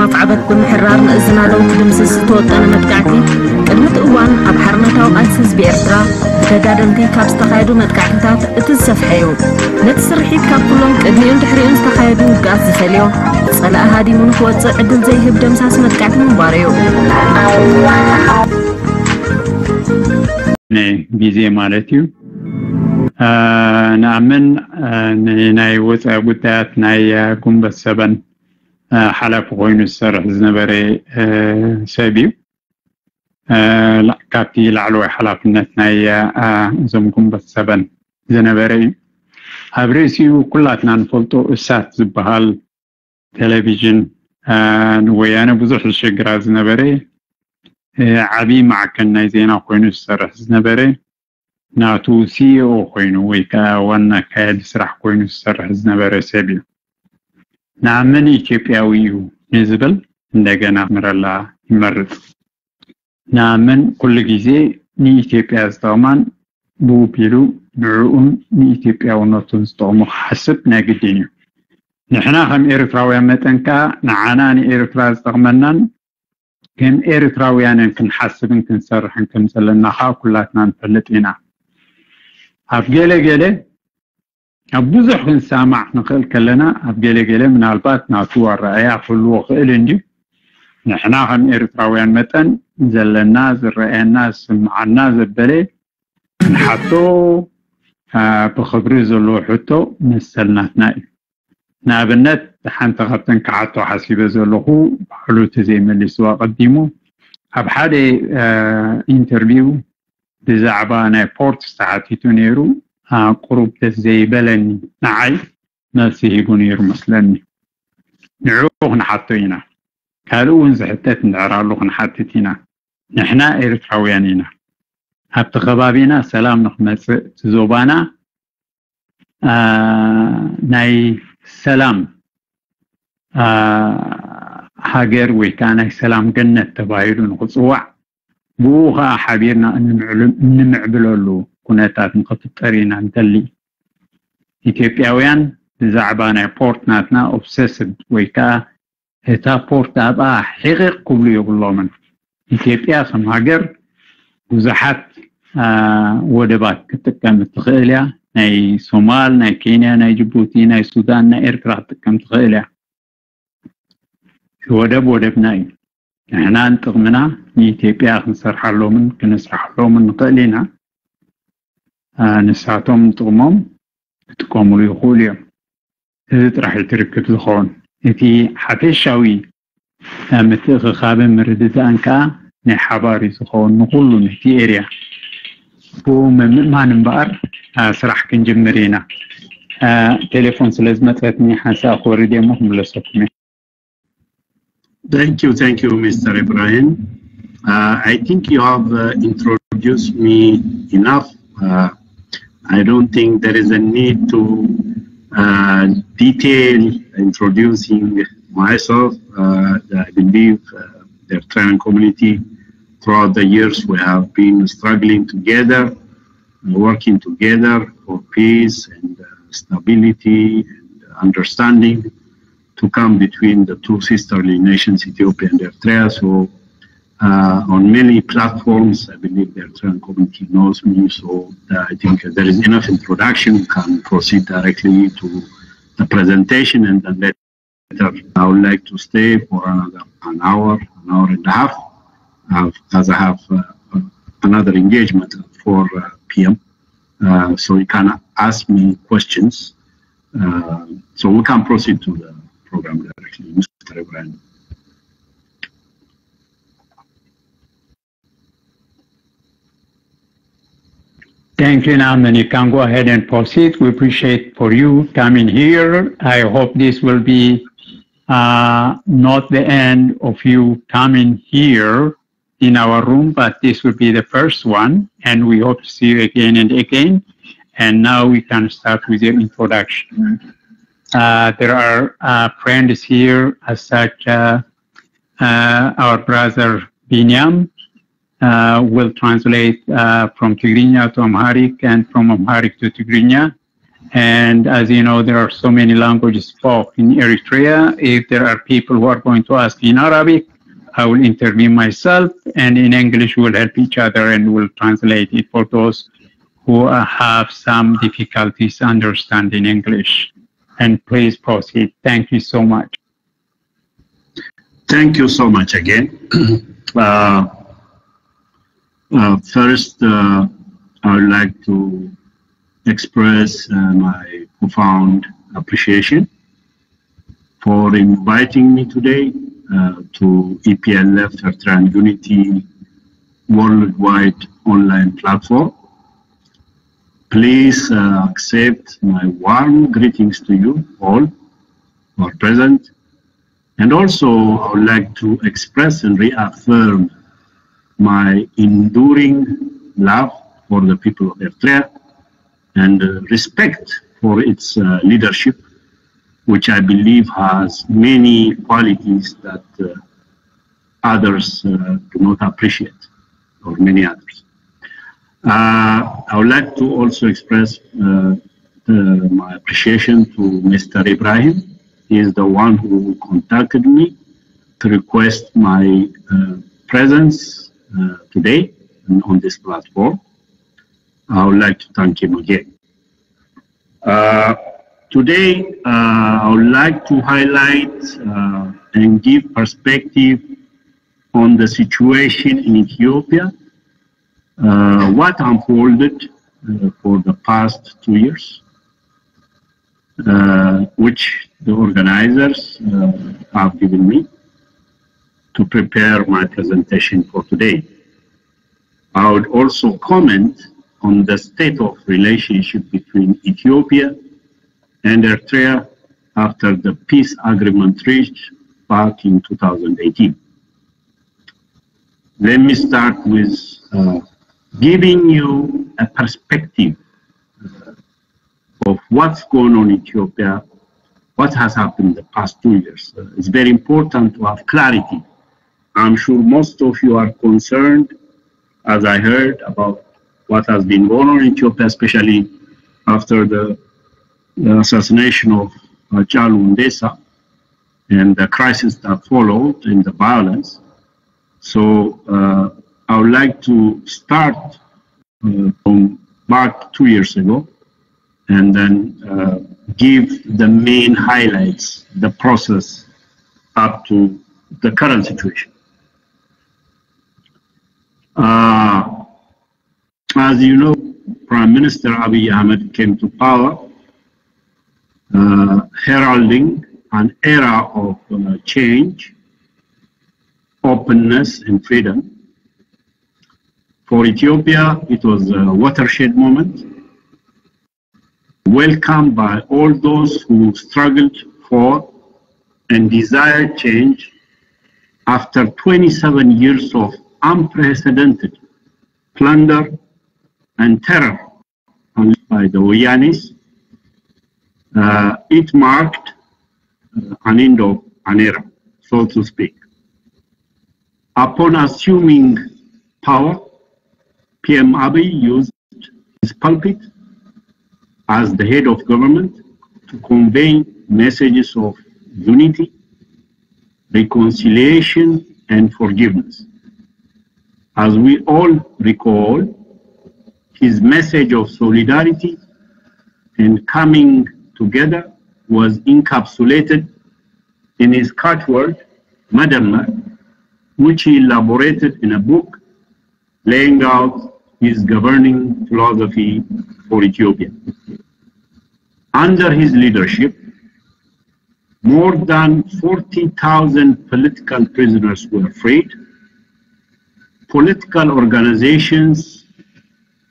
መፍዓበት ብምሕራር ንእዝናለው ድምስስ ዝተወጠነ መጥቃዕቲ ቅድሚት እዋን ኣብ ሓርነታዊ ቃልሲ ህዝቢ ኤርትራ ተጋደልቲ ካብ ዝተኻየዱ መጥቃዕትታት እቲ ዝሰፍሐዩ ነቲ ስርሒት ካብ ኩሎም ቅድሚኡን ድሕሪኡን ዝተኻየዱ ውግኣት ዝፈልዮ ጸላእ ሃዲሙ ንክወፅእ ዕድል ዘይህብ ደምሳስ መጥቃዕቲ ምንባር እዩ ጊዜ ማለት እዩ ነኣምን ናይ ወፃኢ ጉዳያት ናይ ጉንበት ሰበን ሓላፊ ኮይኑ ዝሰርሕ ዝነበረ ሰብ እዩ ካብቲ ላዕለዋይ ሓላፍነት ናይ እዞም ጉንበት ሰበን ዝነበረ እዩ ኣብ ርእሲኡ ኩላትና ንፈልጦ እሳት ዝበሃል ቴሌቪዥን ንወያነ ብዙሕ ዝሽግራት ዝነበረ ዓብይ ማዕከን ናይ ዜና ኮይኑ ዝሰርሕ ዝነበረ ናቱ ሲኢኦ ኮይኑ ወይ ከዓ ዋና ካያዲ ስራሕ ኮይኑ ዝሰርሕ ዝነበረ ሰብ እዩ ነኣምን ኢትዮጵያዊ እዩ ንዝብል እንደገና ምረላ ይመርጥ ነኣምን ኩሉ ግዜ ንኢትዮጵያ ዝጠቕማን ብውቢሉ ንዕኡን ንኢትዮጵያውነቱን ዝጠቕሙ ሓስብ ናይ ግድን እዩ ንሕና ከም ኤርትራውያን መጠንካ ንዓና ንኤርትራ ዝጠቕመናን ከም ኤርትራውያንን ክንሓስብን ክንሰርሕን ከም ዘለና ኩላትና ንፈልጥ ኢና ኣብ ገለገለ ኣብ ብዙሕ ክንሰማዕ ንኽእል ከለና ኣብ ገለገለ ምናልባት ናቱ ኣረኣእያ ክህልዎ ክእል እንጂ ንሕና ከም ኤርትራውያን መጠን ዘለና ዝረአየና ዝስምዓና ዘበለ ንሓቶ ብኽብሪ ዘለዎ ሕቶ መሰልናትና እዩ ንኣብነት ሓንቲ ካብተን ክሓቶ ሓሲበ ዘለኹ ባዕሉ ተዘይመሊስዋ ቀዲሙ ኣብ ሓደ ኢንተርቪው ብዛዕባ ናይ ፖርት ዝተሓቲቱ ነይሩ ቁሩብ ደስ ዘይበለኒ ንዓይ መልሲ ሂቡ ነይሩ መስለኒ ንዕኡ ክንሓቶ ኢና ካልእ እውን ዝሕተት እንድዕራሉ ክንሓትት ኢና ንሕና ኤርትራውያን ኢና ኣብቲ ከባቢና ሰላም ንኽመፅእ ትዞባና ናይ ሰላም ሃገር ወይ ከዓ ናይ ሰላም ገነት ተባሂሉ ንኽፅዋዕ ብኡ ከዓ ሓቢርና እንምዕብለሉ ኩነታት ንኽፍጠር ኢና ንተሊ ኢትዮጵያውያን ብዛዕባ ናይ ፖርት ናትና ኦብሰስድ ወይ ከዓ እታ ፖርት ኣብኣ ሕቂቕ ክብሉ የብሎምን ኢትዮጵያ ከም ሃገር ብዙሓት ወደባት ክትጥቀም ትኽእል እያ ናይ ሶማል ናይ ኬንያ ናይ ጅቡቲ ናይ ሱዳን ናይ ኤርትራ ክትጥቀም ትኽእል እያ ወደብና እዩ ንሕና ንጥቕምና ንኢትዮጵያ ክንሰርሓሎምን ክነስራሓሎምን ንኽእል ኢና ንሳቶም ንጥቕሞም ክጥቀምሉ ይኽእሉ እዮም እዚ ጥራሕ ትርክብ ዝኸውን እቲ ሓፈሻዊ ምትእኽኻብን ምርድዳእን ከዓ ናይ ሓባር ዝኸውን ንኹሉ ነቲ ኤርያ ብኡ ምእማን እምበኣር ስራሕ ክንጅምር ኢና ቴሌፎን ስለ ዝመፀትኒ ሓንሳእ ክወርድ እሞ ክምለሰኩም እየ Thank you, Mr. Ibrahim. I think you have introduced me enough. I don't think there is a need to detail introducing myself. I believe the Ertran community throughout the years we have been struggling together, working together for peace and stability and understanding to come between the two sisterly nations, Ethiopia and Eritrea. So on many platforms, I believe the Ertran community knows me. So I think there is enough introduction. We can proceed directly to the presentation, and then later I would like to stay for an hour and a half, as I have another engagement at 4 p.m. So you can ask me questions. So we can proceed to the program directly, Mr. Ibrahim. Thank you, Naaman. You can go ahead and proceed. We appreciate for you coming here. I hope this will be not the end of you coming here in our room, but this will be the first one, and we hope to see you again and again. And now we can start with your introduction. There are friends here, as such our brother Binyam will translate from Tigrinya to Amharic and from Amharic to Tigrinya. And as you know, there are so many languages spoken in Eritrea. If there are people who are going to ask in Arabic, I will intervene myself, and in English we'll help each other and we'll translate it for those who have some difficulties understanding English. And please proceed. Thank you so much. Thank you so much again. First, I would like to express my profound appreciation for inviting me today to EPLF Ertran Unity worldwide online platform. Please accept my warm greetings to you all who are present. And also, I would like to express and reaffirm my enduring love for the people of Eritrea and respect for its leadership, which I believe has many qualities that others do not appreciate, or many others. I would like to also express my appreciation to Mr. Ibrahim. He is the one who contacted me to request my presence today on this platform. I would like to thank him again. Today, I would like to highlight and give perspective on the situation in Ethiopia, what unfolded for the past 2 years, which the organizers have given me to prepare my presentation for today. I would also comment on the state of relationship between Ethiopia and Eritrea after the peace agreement reached back in 2018. Let me start with giving you a perspective of what's going on in Ethiopia, what has happened in the past 2 years. It's very important to have clarity. I'm sure most of you are concerned, as I heard, about what has been going on in Ethiopia, especially after the assassination of Hachalu Hundessa and the crisis that followed in the violence. So I would like to start from back 2 years ago and then give the main highlights, the process up to the current situation. As you know, Prime Minister Abiy Ahmed came to power, heralding an era of change, openness, and freedom. For Ethiopia, it was a watershed moment, welcomed by all those who struggled for and desired change after 27 years of unprecedented plunder and terror by the Oyanis. It marked an end of an era, so to speak. Upon assuming power, PM Abiy used his pulpit as the head of government to convey messages of unity, reconciliation, and forgiveness. As we all recall, his message of solidarity and coming together was encapsulated in his catchword, Madamma, which he elaborated in a book laying out his governing philosophy for Ethiopia. Under his leadership, more than 40,000 political prisoners were freed. Political organizations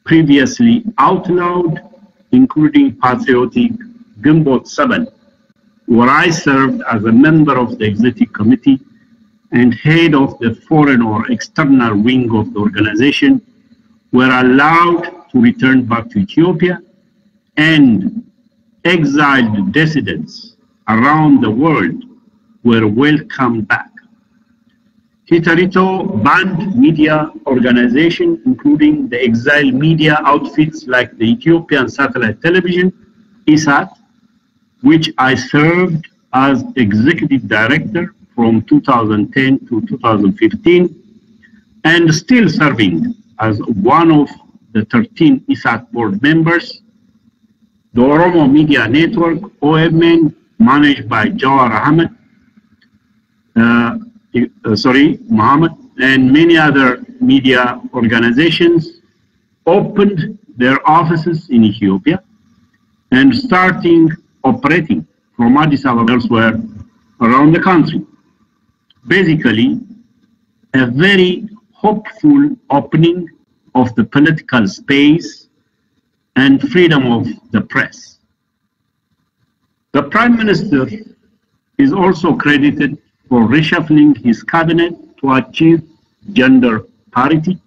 previously outlawed, including patriotic Gimbot 7, where I served as a member of the executive committee and head of the foreign or external wing of the organization, were allowed to return back to Ethiopia, and exiled dissidents around the world were welcomed back. Hitarito banned media organizations, including the exiled media outfits like the Ethiopian Satellite Television ISAT, which I served as executive director from 2010 to 2015, and still serving as one of the 13 ISAT board members. The Oromo Media Network, OMN, managed by Jawar Ahmed, Mohammed, and many other media organizations opened their offices in Ethiopia and starting operating from Addis Ababa elsewhere around the country. Basically, a very hopeful opening of the political space and freedom of the press. The Prime Minister is also credited for reshuffling his cabinet to achieve gender parity.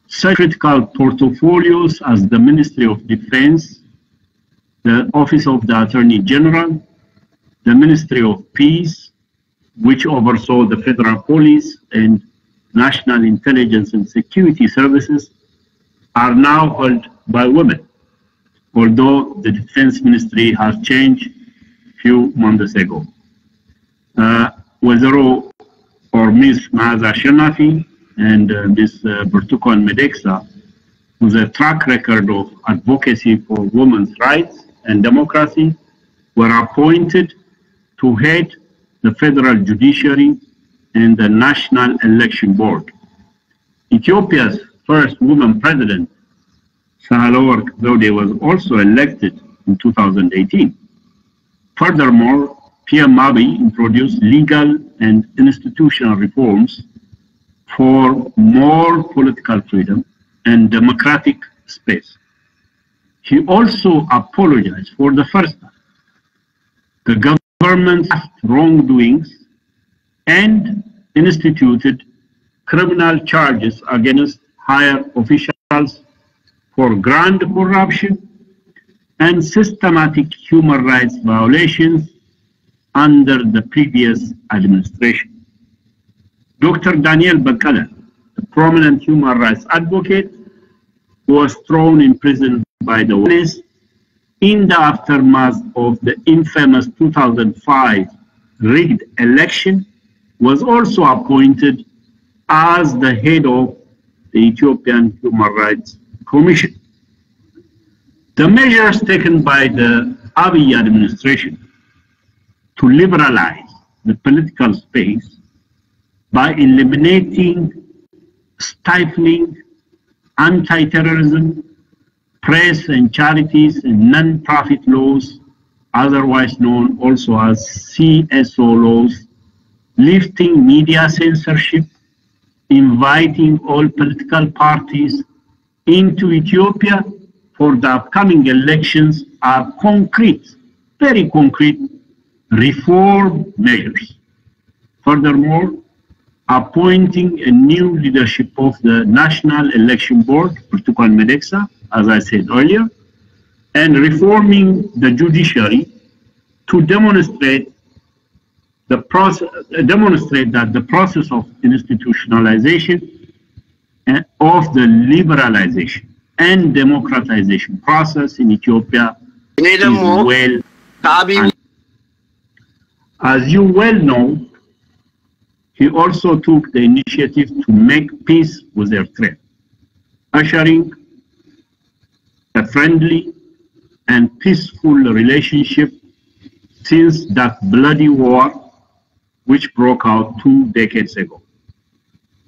Such critical portfolios as the Ministry of Defense, the Office of the Attorney General, the Ministry of Peace, which oversaw the Federal Police and National Intelligence and Security Services, are now held by women, although the Defense Ministry has changed a few months ago. Wazaro or Ms. Maaza Shenafi and Ms. Burtukan Medeksa, with a track record of advocacy for women's rights and democracy, were appointed to head the Federal Judiciary and the National Election Board. Ethiopia's first woman president, Sahle-Work Zewde, was also elected in 2018. Furthermore, PM Abiy introduced legal and institutional reforms for more political freedom and democratic space. He also apologized for the first time the government's wrongdoings and instituted criminal charges against higher officials for grand corruption and systematic human rights violations under the previous administration. Dr. Daniel Bakala, a prominent human rights advocate, was thrown in prison by the police in the aftermath of the infamous 2005 rigged election, was also appointed as the head of the Ethiopian Human Rights Commission. The measures taken by the Abiy administration to liberalize the political space by eliminating, stifling anti-terrorism, press and charities and non-profit laws, otherwise known also as CSO laws, lifting media censorship, inviting all political parties into Ethiopia for the upcoming elections are concrete, very concrete reform measures. Furthermore, appointing a new leadership of the National Election Board, Burtukan Medeksa, as I said earlier, and reforming the judiciary to demonstrate that the process of institutionalization and of the liberalization and democratization process in Ethiopia is well. As you well know, he also took the initiative to make peace with Eritrea, ushering a friendly and peaceful relationship since that bloody war which broke out 2 decades ago.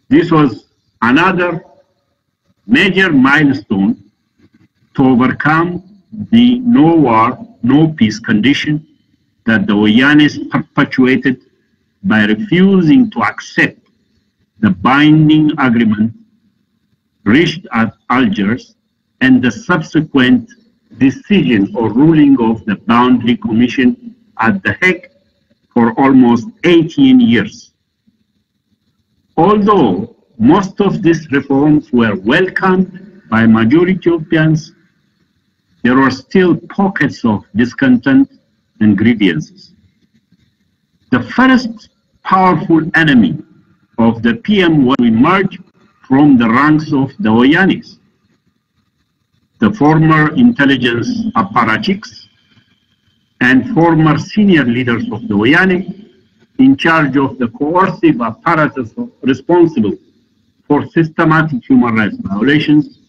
This was another major milestone to overcome the no war, no peace condition that the Oyanes perpetuated by refusing to accept the binding agreement reached at Algiers and the subsequent decision or ruling of the Boundary Commission at The Hague for almost 18 years. Although most of these reforms were welcomed by majority Ethiopians, there were still pockets of discontent and grievances. The first powerful enemy of the PM was to emerge from the ranks of the Oyanes. The former intelligence apparatchiks and former senior leaders of the Wayane in charge of the coercive apparatus responsible for systematic human rights violations.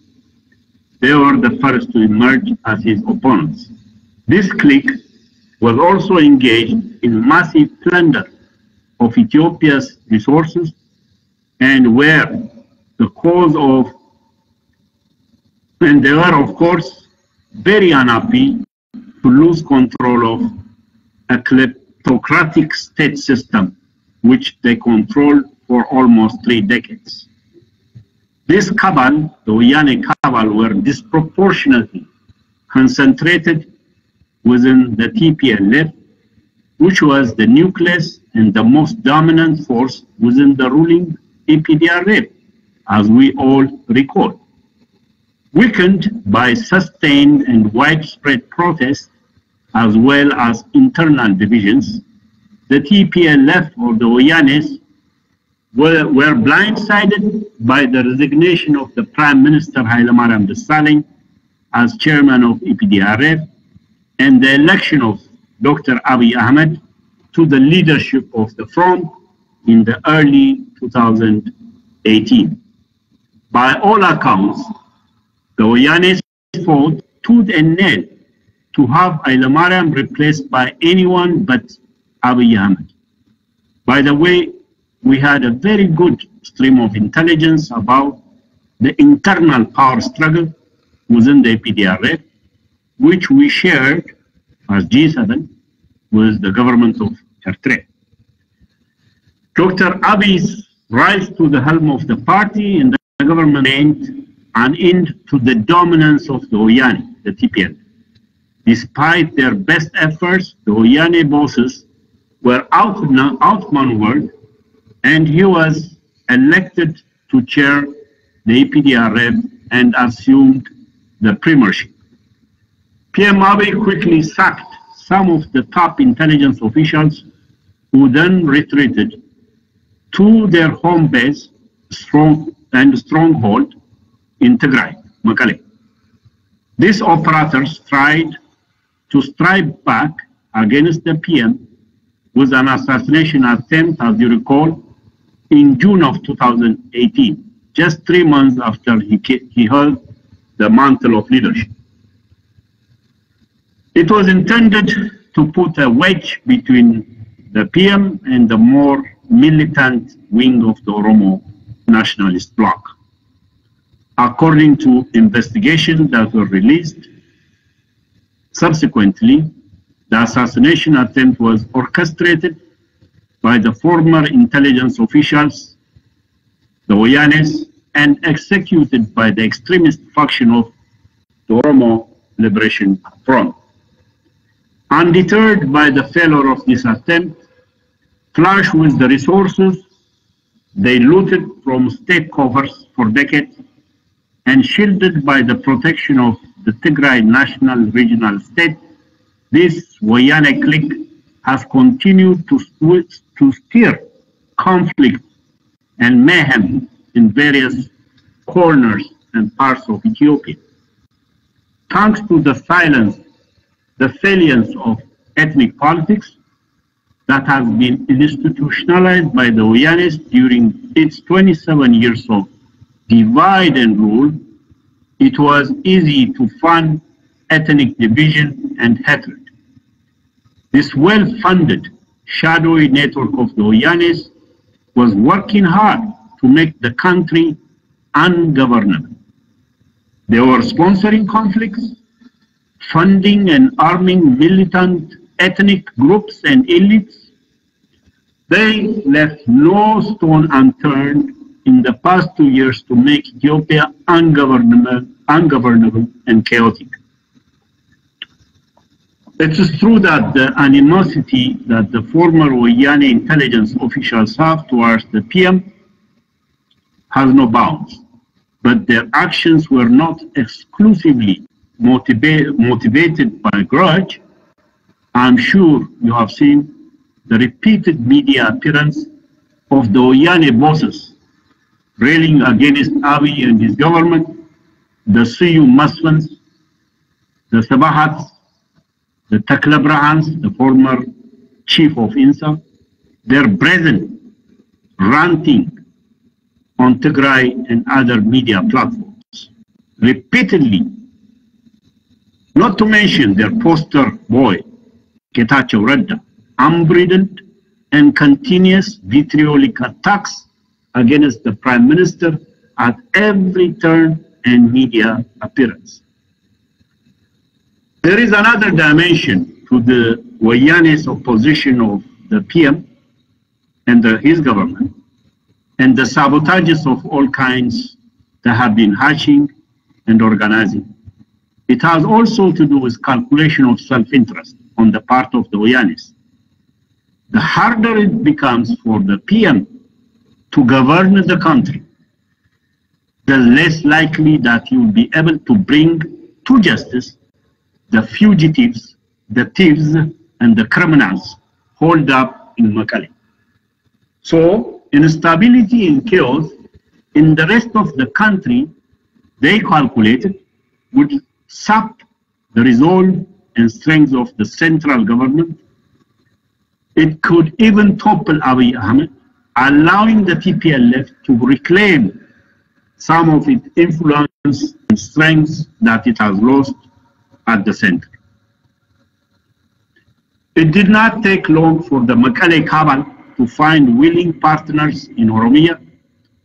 They were the first to emerge as his opponents. This clique was also engaged in massive plunder of Ethiopia's resources and were the cause of, and they were of course very unhappy to lose control of a kleptocratic state system which they controlled for almost 3 decades. This cabal, the Wayane cabal, were disproportionately concentrated within the TPLF, which was the nucleus and the most dominant force within the ruling EPDRF, as we all recall. Weakened by sustained and widespread protests, as well as internal divisions, the TPLF or the Wayanes were blindsided by the resignation of the Prime Minister Hailemariam Desalegn as chairman of EPDRF and the election of Dr. Abiy Ahmed to the leadership of the front in the early 2018. By all accounts, the Wayanes fought tooth and nail to have Hailemariam replaced by anyone but Abiy Ahmed. By the way, we had a very good stream of intelligence about the internal power struggle within the EPDRF, which we shared as G7 with the government of Eritrea. Dr. Abiy's rise to the helm of the party and the government made an end to the dominance of the Wayane, the TPLF. Despite their best efforts, the Wayane bosses were outmaneuvered, and he was elected to chair the EPDRF and assumed the premiership. PM Abiy quickly sacked some of the top intelligence officials who then retreated to their home base stronghold in Tigray, Mekelle. These operators tried to strike back against the PM with an assassination attempt, as you recall, in June of 2018, just 3 months after he held the mantle of leadership. It was intended to put a wedge between the PM and the more militant wing of the Oromo nationalist bloc. According to investigations that were released, subsequently, the assassination attempt was orchestrated by the former intelligence officials, the Wayanes, and executed by the extremist faction of the Oromo Liberation Front. Undeterred by the failure of this attempt, flush with the resources they looted from state coffers for decades, and shielded by the protection of the Tigray National Regional State, this Wayane clique has continued to stir conflict and mayhem in various corners and parts of Ethiopia. Thanks to the salience of ethnic politics that has been institutionalized by the Wayanes during its 27 years of divide and rule, it was easy to fund ethnic division and hatred. This well-funded, shadowy network of the Wayanes was working hard to make the country ungovernable. They were sponsoring conflicts, funding and arming militant ethnic groups and elites. They left no stone unturned in the past 2 years to make Ethiopia ungovernable and chaotic. It is true that the animosity that the former Wayane intelligence officials have towards the PM has no bounds, but their actions were not exclusively motivated by grudge. I'm sure you have seen the repeated media appearance of the Wayane bosses railing against Abiy and his government, the Siyu Masvans, the Sabahats, the Taklabrahans, the former chief of INSA, they're present ranting on Tigray and other media platforms repeatedly, not to mention their poster boy, Getachew Reda, unbridled and continuous vitriolic attacks against the Prime Minister at every turn and media appearance. There is another dimension to the Wayane's opposition of the PM and his government, and the sabotages of all kinds that have been hatching and organizing. It has also to do with calculation of self-interest on the part of the Wayanes. The harder it becomes for the PM to govern the country, the less likely that he will be able to bring to justice the fugitives, the thieves, and the criminals holed up in Mekelle. So, instability and chaos in the rest of the country, they calculated, would sap the resolve and strength of the central government. It could even topple Abiy Ahmed, allowing the TPLF to reclaim some of its influence and strength that it has lost at the center. It did not take long for the Mekelle cabal to find willing partners in Oromia,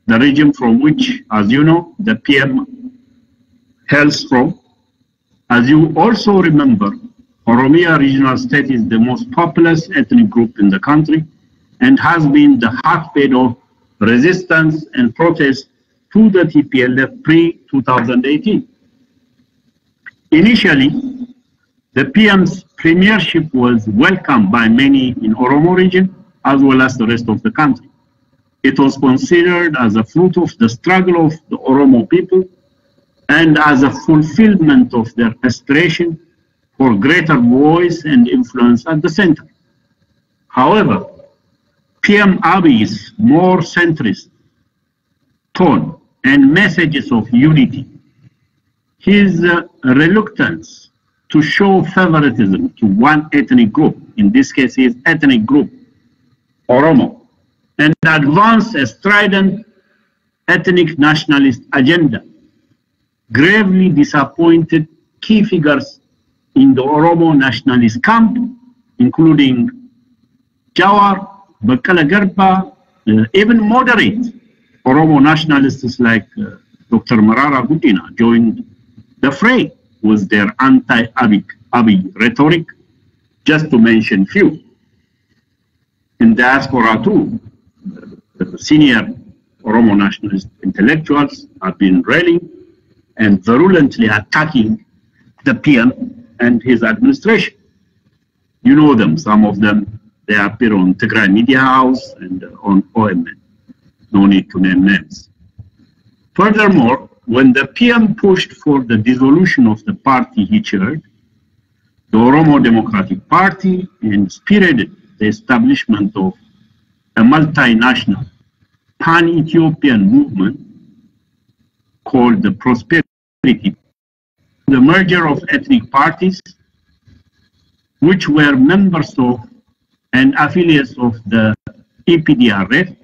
the region from which, as you know, the PM hails from. As you also remember, Oromia regional state is the most populous ethnic group in the country and has been the hotbed of resistance and protest to the TPLF pre-2018. Initially, the PM's premiership was welcomed by many in Oromo region as well as the rest of the country. It was considered as a fruit of the struggle of the Oromo people and as a fulfillment of their aspiration for greater voice and influence at the center. However, PM Abiy's more centrist tone and messages of unity, his reluctance to show favoritism to one ethnic group, in this case his ethnic group, Oromo, and advance a strident ethnic nationalist agenda, gravely disappointed key figures in the Oromo nationalist camp, including Jawar, Bakkala Garba, even moderate Oromo nationalists like Dr. Marara Guddina joined the fray with their anti-Abiy rhetoric, just to mention few. In diaspora too, the senior Oromo nationalist intellectuals have been rallying and virulently attacking the PM and his administration. You know them, some of them, they appear on Tigray Media House and on OMN. No need to name names. Furthermore, when the PM pushed for the dissolution of the party he chaired, the Oromo Democratic Party, and spearheaded the establishment of a multinational pan-Ethiopian movement called the Prosperity, the merger of ethnic parties which were members of and affiliates of the EPDRF,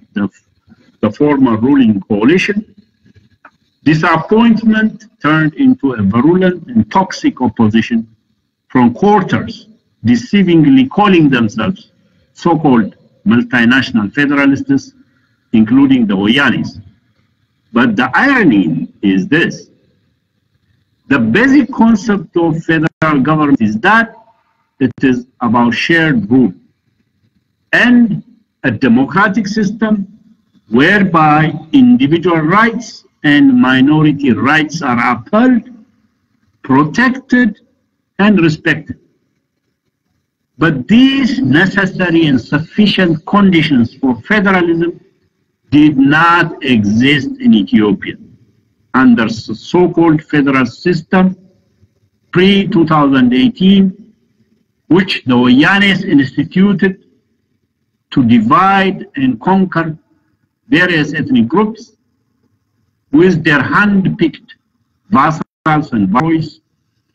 the former ruling coalition. Disappointment turned into a virulent and toxic opposition from quarters, deceivingly calling themselves so-called multinational federalists, including the Wayanes. But the irony is this: the basic concept of federal government is that it is about shared rule and a democratic system whereby individual rights and minority rights are upheld, protected, and respected. But these necessary and sufficient conditions for federalism did not exist in Ethiopia under the so-called federal system pre-2018, which the Wayanes instituted to divide and conquer various ethnic groups with their hand-picked vassals and viceroys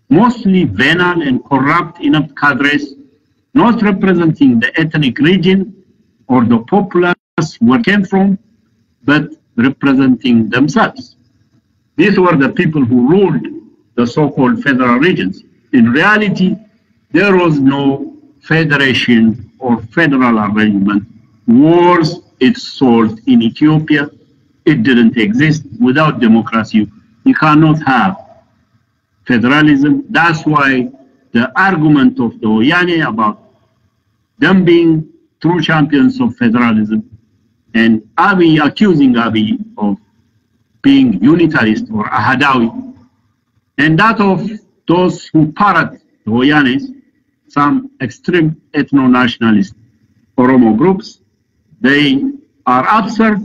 mostly venal and corrupt inept cadres, not representing the ethnic region or the populace where they came from, but representing themselves. These were the people who ruled the so-called federal regions. In reality, there was no federation or federal arrangement. Wars its sold in Ethiopia. It didn't exist. Without democracy, you cannot have federalism. That's why the argument of the Yoni about them being true champions of federalism and Abiy accusing Abiy of being unitarist or Ahadawi, and that of those who parrot the Oyanes, some extreme ethno-nationalist Oromo groups, they are absurd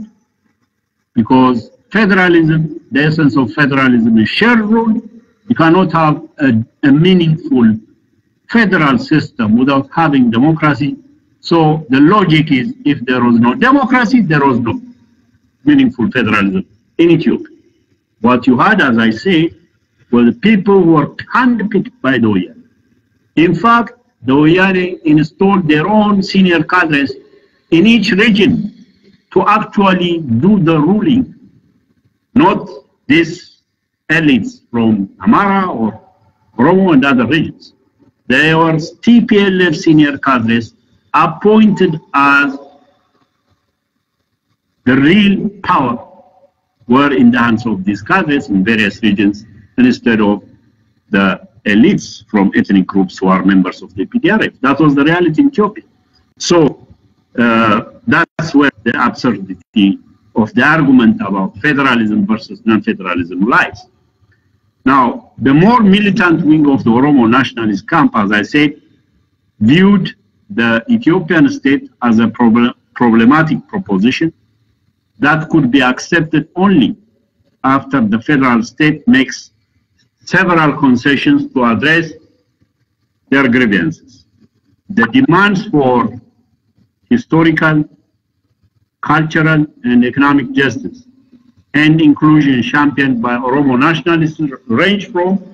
because federalism, the essence of federalism is shared rule. You cannot have a meaningful federal system without having democracy. So the logic is, if there was no democracy, there was no meaningful federalism in Ethiopia. What you had, as I say, were the people who were handpicked by the Oyani. In fact, the Oyani installed their own senior cadres in each region to actually do the ruling, not these elites from Amara or Oromo and other regions. They were TPLF senior cadres appointed as the real power were in the hands of these cadres in various regions instead of the elites from ethnic groups who are members of the PDRF. That was the reality in Ethiopia. So that's where the absurdity of the argument about federalism versus non-federalism lies. Now, the more militant wing of the Oromo nationalist camp, as I said, viewed the Ethiopian state as a problematic proposition that could be accepted only after the federal state makes several concessions to address their grievances. The demands for historical, cultural, and economic justice and inclusion championed by Oromo nationalists range from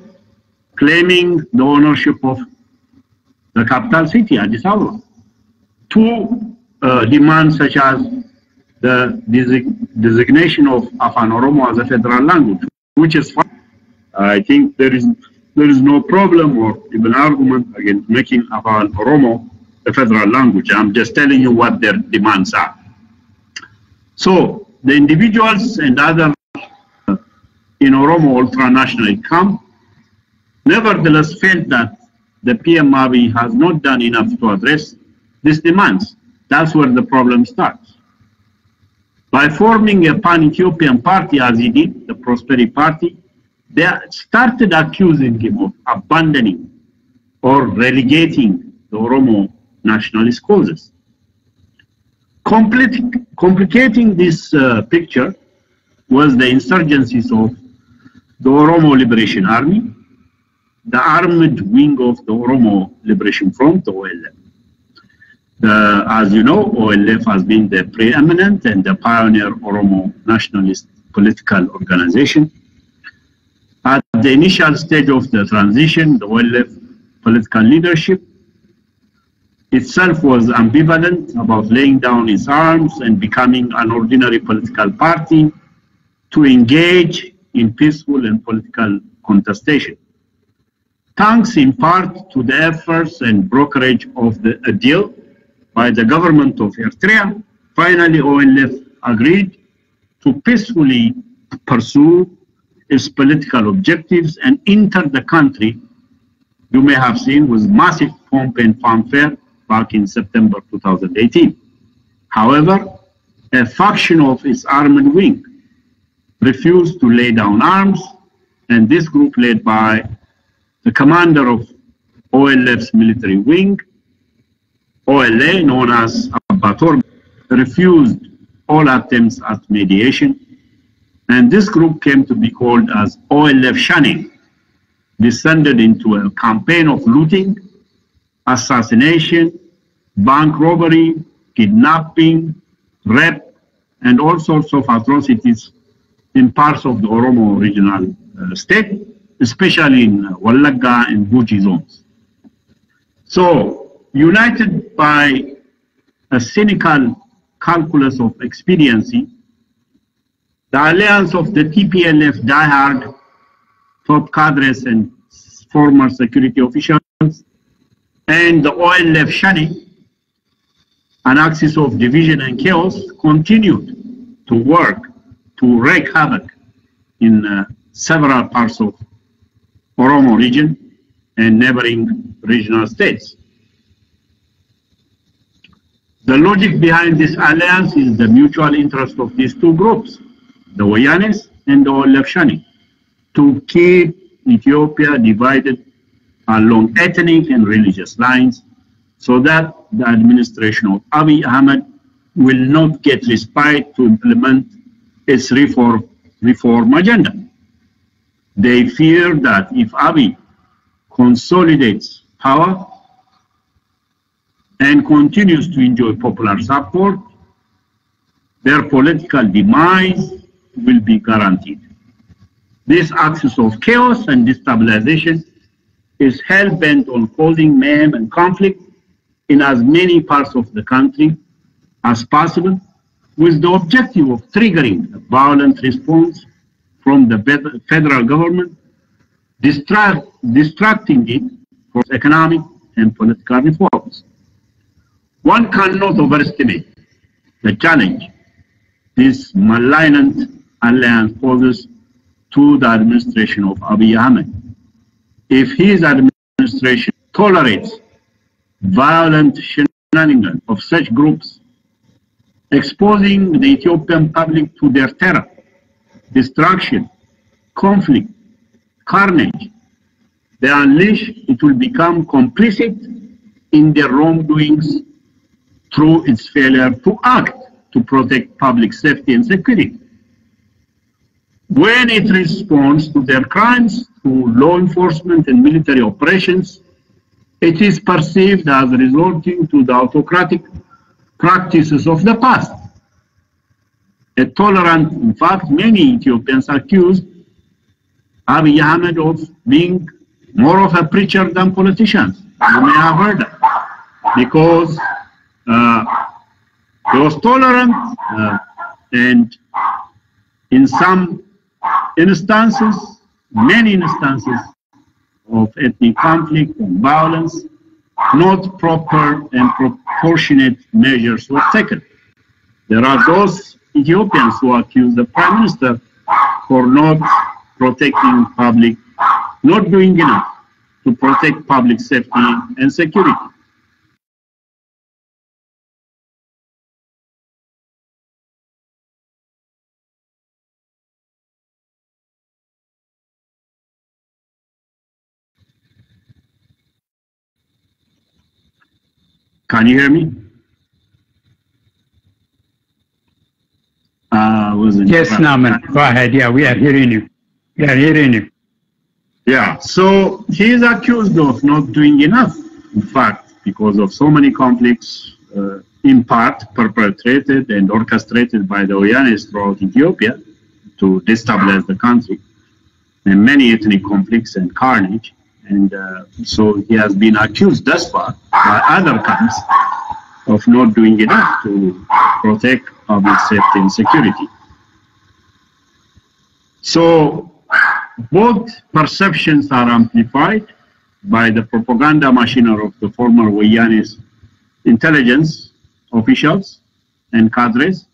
claiming the ownership of the capital city, Addis Ababa, to demands such as the designation of Afan Oromo as a federal language, which is fine. I think there is no problem or even argument against making Afan Oromo a federal language. I'm just telling you what their demands are. So the individuals and others in Oromo ultra-national camp nevertheless felt that the PM Abiy has not done enough to address these demands. That's where the problem starts. By forming a pan-Ethiopian party as he did, the Prosperity Party, they started accusing him of abandoning or relegating the Oromo nationalist causes. Complicating this picture was the insurgencies of the Oromo Liberation Army, the armed wing of the Oromo Liberation Front, the OLF. As you know, OLF has been the preeminent and the pioneer Oromo nationalist political organization. At the initial stage of the transition, the OLF political leadership itself was ambivalent about laying down its arms and becoming an ordinary political party to engage in peaceful and political contestation. Thanks in part to the efforts and brokerage of a deal by the government of Eritrea, finally OLF agreed to peacefully pursue its political objectives and enter the country, you may have seen, with massive pomp and fanfare back in September 2018. However, a faction of its armed wing refused to lay down arms, and this group, led by the commander of OLF's military wing, OLA, known as Abator, refused all attempts at mediation, and this group came to be called as OLF Shane, descended into a campaign of looting, assassination, bank robbery, kidnapping, rape, and all sorts of atrocities in parts of the Oromo regional state, especially in Wallagga and Guji zones. So, united by a cynical calculus of expediency, the alliance of the TPLF diehard top cadres and former security officials and the OLF Shani, an axis of division and chaos, continued to work to wreak havoc in several parts of Oromo region and neighboring regional states. The logic behind this alliance is the mutual interest of these two groups, the Wayanes and the OLF Shani, to keep Ethiopia divided along ethnic and religious lines so that the administration of Abiy Ahmed will not get respite to implement its reform agenda. They fear that if Abiy consolidates power and continues to enjoy popular support, their political demise will be guaranteed. This axis of chaos and destabilization is hell-bent on causing mayhem and conflict in as many parts of the country as possible, with the objective of triggering a violent response from the federal government, distracting it from economic and political reforms. One cannot overestimate the challenge this malignant alliance poses to the administration of Abiy Ahmed. If his administration tolerates violent shenanigans of such groups, exposing the Ethiopian public to their terror, destruction, conflict, carnage, they unleash, it will become complicit in their wrongdoings through its failure to act to protect public safety and security. When it responds to their crimes through law enforcement and military operations, it is perceived as resorting to the autocratic practices of the past. In fact, many Ethiopians accuse Abiy Ahmed of being more of a preacher than politicians. You may have heard that. Because he was tolerant and in some instances, many instances of ethnic conflict and violence, not proper and proportionate measures were taken. There are those Ethiopians who accuse the Prime Minister for not protecting public, not doing enough to protect public safety and security. Can you hear me? Yes, Naaman, go ahead. Yeah, we are hearing you. We are hearing you. Yeah, so he is accused of not doing enough, in fact, because of so many conflicts, in part perpetrated and orchestrated by the Oyanes throughout Ethiopia to destabilize the country, and many ethnic conflicts and carnage. And so he has been accused thus far by other camps of not doing enough to protect public safety and security. So both perceptions are amplified by the propaganda machinery of the former Wayanes intelligence officials and cadres,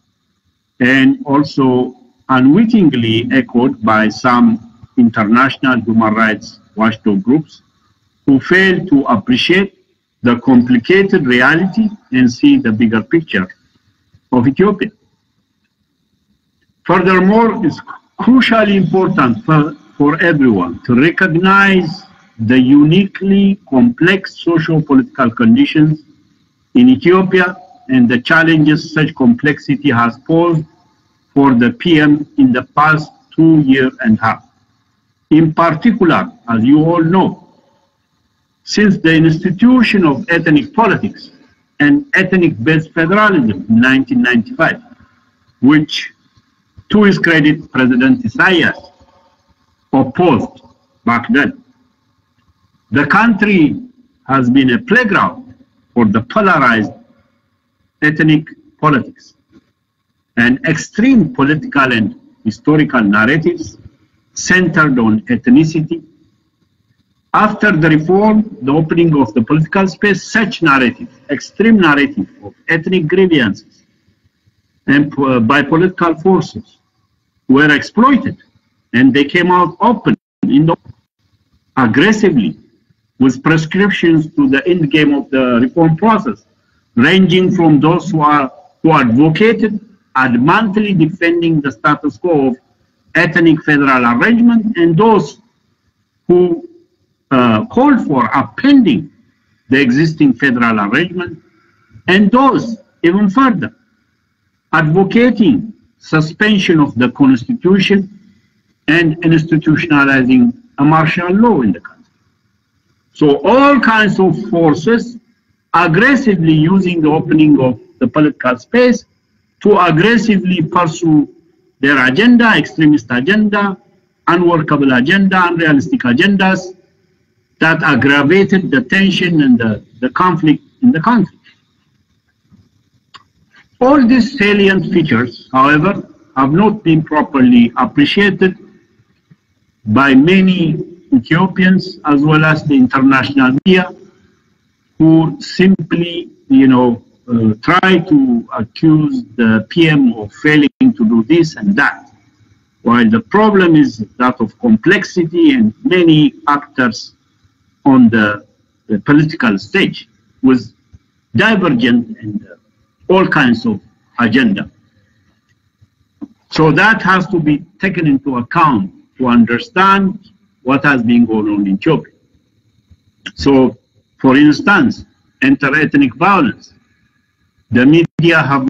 and also unwittingly echoed by some international human rights watchdog groups who fail to appreciate the complicated reality and see the bigger picture of Ethiopia. Furthermore, it's crucially important for everyone to recognize the uniquely complex socio-political conditions in Ethiopia and the challenges such complexity has posed for the PM in the past 2.5 years. In particular, as you all know, since the institution of ethnic politics and ethnic-based federalism in 1995, which, to his credit, President Isaias opposed back then. The country has been a playground for the polarized ethnic politics and extreme political and historical narratives centered on ethnicity. After the reform, the opening of the political space, such narrative, extreme narrative of ethnic grievances and by political forces were exploited, and they came out open, aggressively, with prescriptions to the end game of the reform process, ranging from those who advocated adamantly defending the status quo of ethnic federal arrangement, and those who called for appending the existing federal arrangement, and those even further advocating suspension of the constitution and institutionalizing a martial law in the country. So all kinds of forces aggressively using the opening of the political space to aggressively pursue their agenda, extremist agenda, unworkable agenda, unrealistic agendas that aggravated the tension and the conflict in the country. All these salient features, however, have not been properly appreciated by many Ethiopians as well as the international media, who simply, try to accuse the PM of failing to do this and that, while the problem is that of complexity and many actors on the political stage with divergent and all kinds of agenda. So that has to be taken into account to understand what has been going on in Ethiopia. So, for instance, inter-ethnic violence. The media have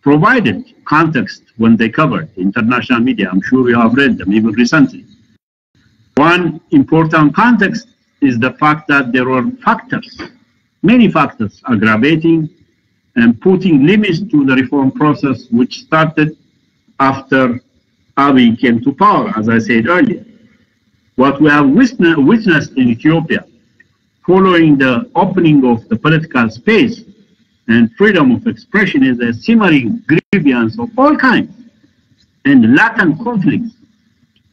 provided context when they covered, the international media. I'm sure you have read them even recently. One important context is the fact that there were factors, many factors, aggravating and putting limits to the reform process, which started after Abiy came to power, as I said earlier. What we have witnessed in Ethiopia, following the opening of the political space and freedom of expression, is a simmering grievance of all kinds and latent conflicts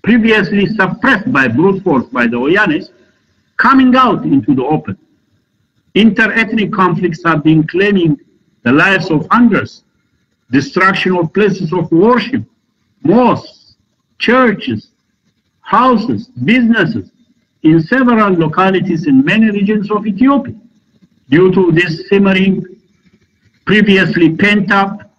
previously suppressed by brute force by the Oyanes, coming out into the open. Inter-ethnic conflicts have been claiming the lives of hundreds, destruction of places of worship, mosques, churches, houses, businesses in several localities in many regions of Ethiopia. Due to this simmering, previously pent-up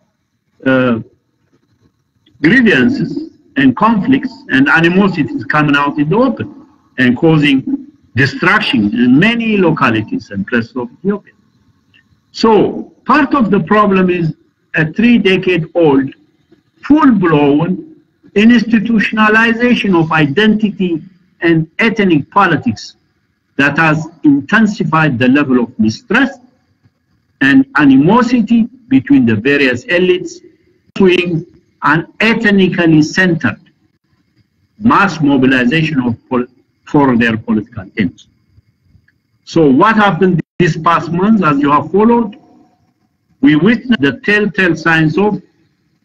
grievances and conflicts and animosities coming out in the open and causing destruction in many localities and places of Ethiopia. So part of the problem is a 3-decade-old, full-blown institutionalization of identity and ethnic politics that has intensified the level of mistrust and animosity between the various elites, pursuing an ethnically centered mass mobilization for their political aims. So what happened these past months, as you have followed? We witnessed the telltale signs of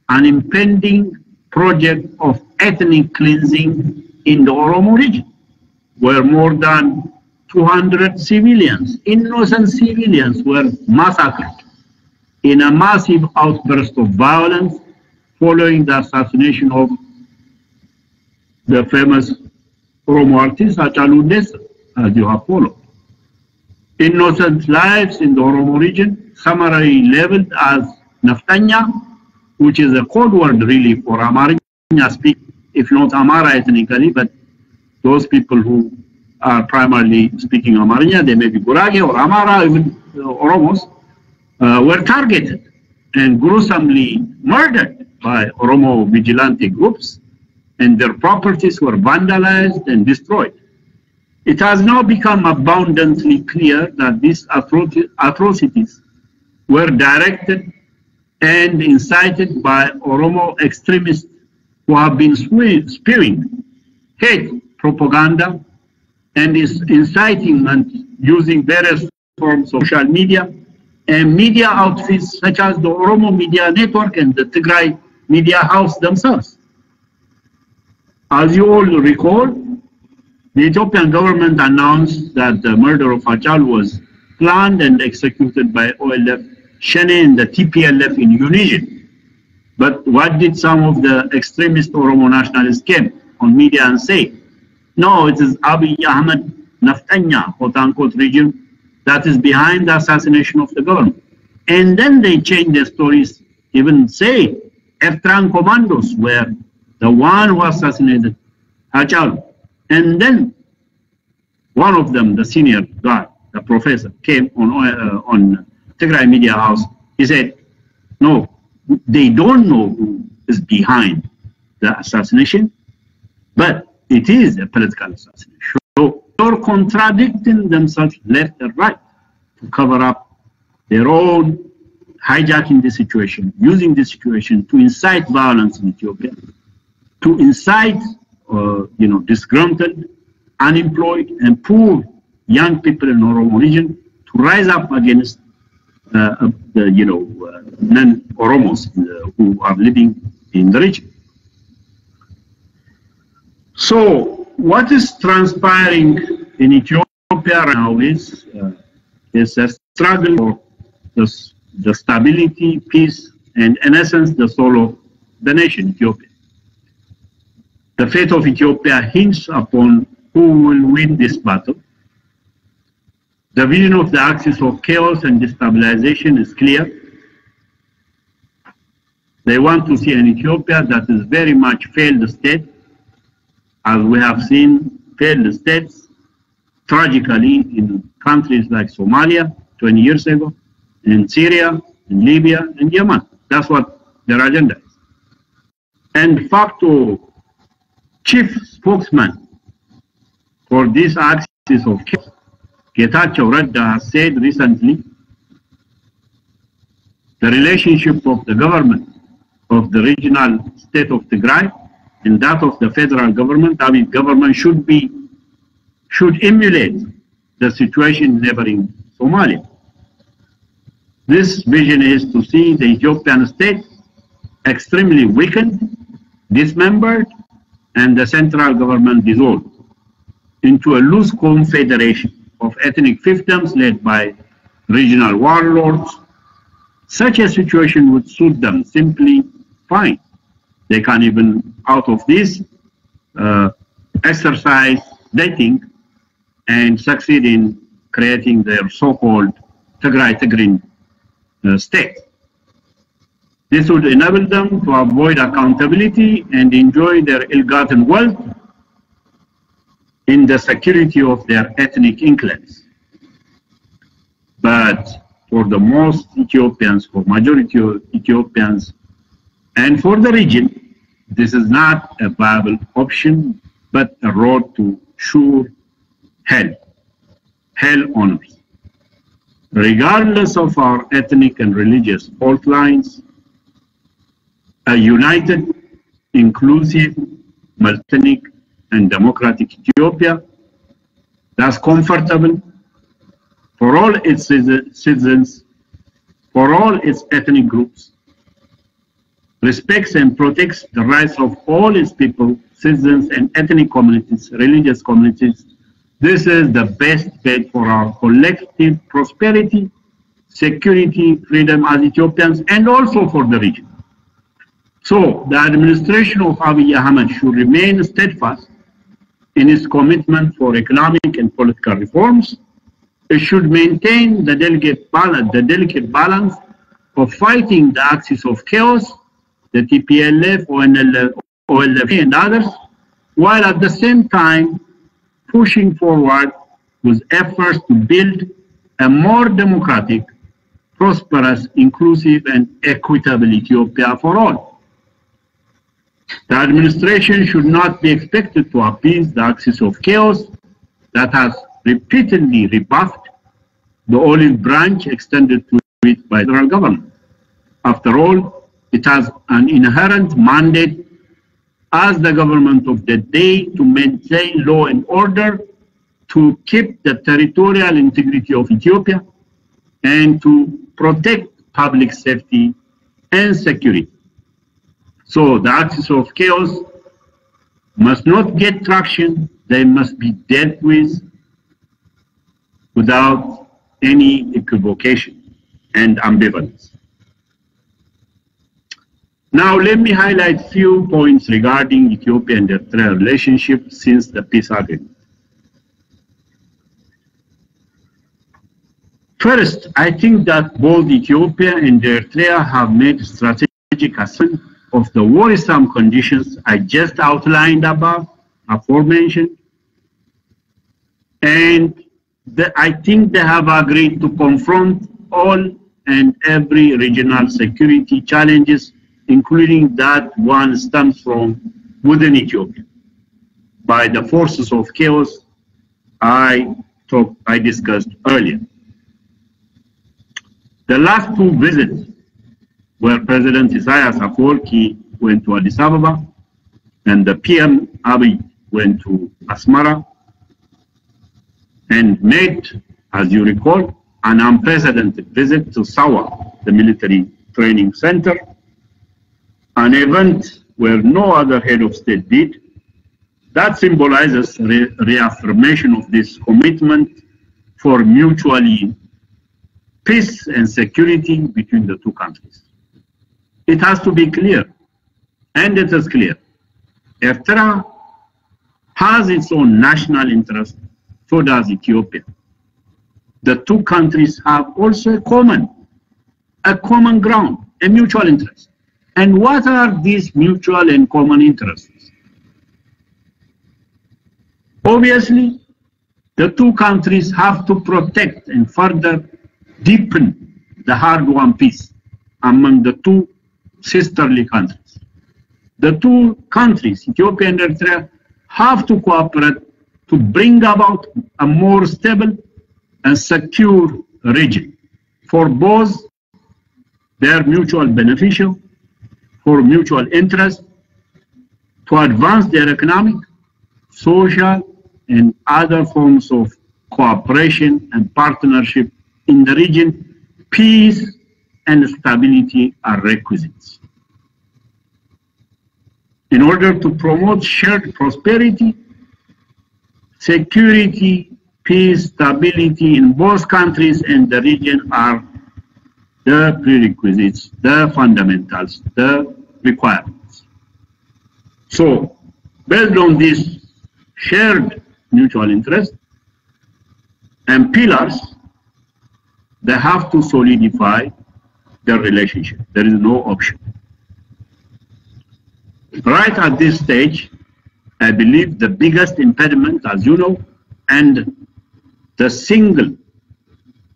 an impending project of ethnic cleansing in the Oromo region, where more than 200 civilians, innocent civilians, were massacred in a massive outburst of violence following the assassination of the famous Oromo artist Hachalu Hundessa, as you have followed. Innocent lives in the Oromo region, summarily labeled as Naftanya, which is a code word really for Amharic speak, if not Amhara ethnically, but those people who are primarily speaking Amharic, they may be Gurage or Amhara, even Oromos, were targeted and gruesomely murdered by Oromo vigilante groups, and their properties were vandalized and destroyed. It has now become abundantly clear that these atrocities were directed and incited by Oromo extremists who have been spewing hate propaganda and is inciting and using various forms of social media and media outfits such as the Oromo Media Network and the Tigray Media House themselves. As you all recall, the Ethiopian government announced that the murder of Hachalu was planned and executed by OLF, Shene and the TPLF in unison. But what did some of the extremist Oromo nationalists came on media and say? No, it is Abiy Ahmed Naftanya, quote-unquote, regime that is behind the assassination of the government. And then they change their stories, even say Ertran commandos were the one who assassinated Hachalu. And then one of them, the senior guy, the professor, came on Tigray Media House. He said, no, they don't know who is behind the assassination, but it is a political assassination. So they're contradicting themselves left and right to cover up their own hijacking the situation, using the situation to incite violence in Ethiopia, to incite disgruntled, unemployed, and poor young people in Oromo region to rise up against non-Oromos who are living in the region. So what is transpiring in Ethiopia right now is a struggle for the stability, peace, and in essence, the soul of the nation, Ethiopia. The fate of Ethiopia hinges upon who will win this battle. The vision of the axis of chaos and destabilization is clear. They want to see an Ethiopia that is very much failed state, as we have seen failed states tragically in countries like Somalia 20 years ago, in Syria, in Libya, and Yemen. That's what their agenda is. And de facto chief spokesman for this axis of chaos, Getachew Redda, has said recently the relationship of the government of the regional state of Tigray and that of the federal government, I mean, government should emulate the situation in neighboring Somalia. This vision is to see the Ethiopian state extremely weakened, dismembered, and the central government dissolved into a loose confederation of ethnic fiefdoms led by regional warlords. Such a situation would suit them simply fine. They can even, out of this, exercise dating and succeed in creating their so-called Tigray state. This would enable them to avoid accountability and enjoy their ill-gotten wealth in the security of their ethnic enclaves. But for the most Ethiopians, for majority of Ethiopians, and for the region, this is not a viable option, but a road to sure hell on earth. Regardless of our ethnic and religious fault lines, a united, inclusive, multi-ethnic, and democratic Ethiopia that's comfortable for all its citizens, for all its ethnic groups, respects and protects the rights of all its people, citizens, and ethnic communities, religious communities. This is the best bet for our collective prosperity, security, freedom as Ethiopians, and also for the region. So the administration of Abiy Ahmed should remain steadfast in its commitment for economic and political reforms. It should maintain the delicate balance of fighting the axis of chaos, the TPLF, OLF, and others, while at the same time pushing forward with efforts to build a more democratic, prosperous, inclusive, and equitable Ethiopia for all. The administration should not be expected to appease the axis of chaos that has repeatedly rebuffed the olive branch extended to it by the federal government. After all, it has an inherent mandate as the government of the day to maintain law and order to keep the territorial integrity of Ethiopia and to protect public safety and security. So the axis of chaos must not get traction. They must be dealt with without any equivocation and ambivalence. Now, let me highlight a few points regarding Ethiopia and Eritrea relationship since the peace agreement. First, I think that both Ethiopia and Eritrea have made strategic assessment of the worrisome conditions I just outlined above, aforementioned, and I think they have agreed to confront all and every regional security challenges, including that one stems from within Ethiopia, by the forces of chaos I discussed earlier. The last two visits, where President Isaias Afwerki went to Addis Ababa and the PM Abiy went to Asmara and made, as you recall, an unprecedented visit to Sawa, the military training center, an event where no other head of state did. That symbolizes reaffirmation of this commitment for mutually peace and security between the two countries. It has to be clear, and it is clear. Eritrea has its own national interest, so does Ethiopia. The two countries have also a common ground, a mutual interest. And what are these mutual and common interests? Obviously, the two countries have to protect and further deepen the hard-won peace among the two sisterly countries. The two countries, Ethiopia and Eritrea, have to cooperate to bring about a more stable and secure region for both their mutual beneficial, for mutual interest, to advance their economic, social, and other forms of cooperation and partnership in the region. Peace and stability are requisites. In order to promote shared prosperity, security, peace, stability in both countries and the region are the prerequisites, the fundamentals, the requirements. So, based on this shared mutual interest and pillars, they have to solidify their relationship. There is no option. Right at this stage, I believe the biggest impediment, as you know, and the single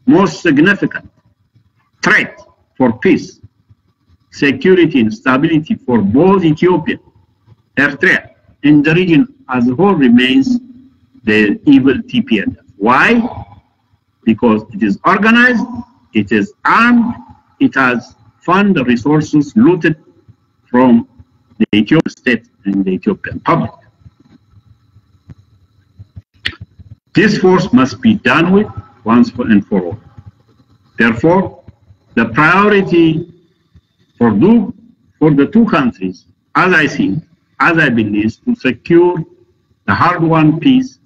most significant threat for peace, security, and stability for both Ethiopia, Eritrea, and the region as a whole remains the evil TPLF. Why? Because it is organized, it is armed, it has fund resources looted from the Ethiopian state and the Ethiopian public. This force must be done with once and for all. Therefore, the priority for the two countries, as I see, as I believe, is to secure the hard-won peace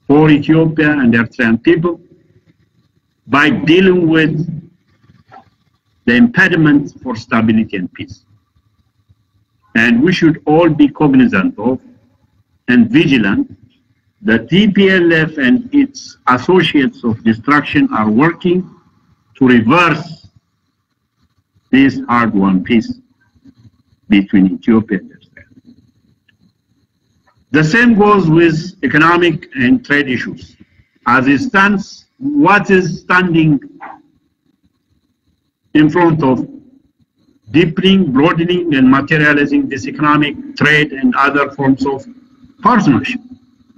for Ethiopia and Eritrean people by dealing with the impediments for stability and peace. And we should all be cognizant of and vigilant that TPLF and its associates of destruction are working to reverse this hard-won peace between Ethiopia and Eritrea. The same goes with economic and trade issues. As it stands, what is standing in front of deepening, broadening, and materializing this economic, trade, and other forms of partnership?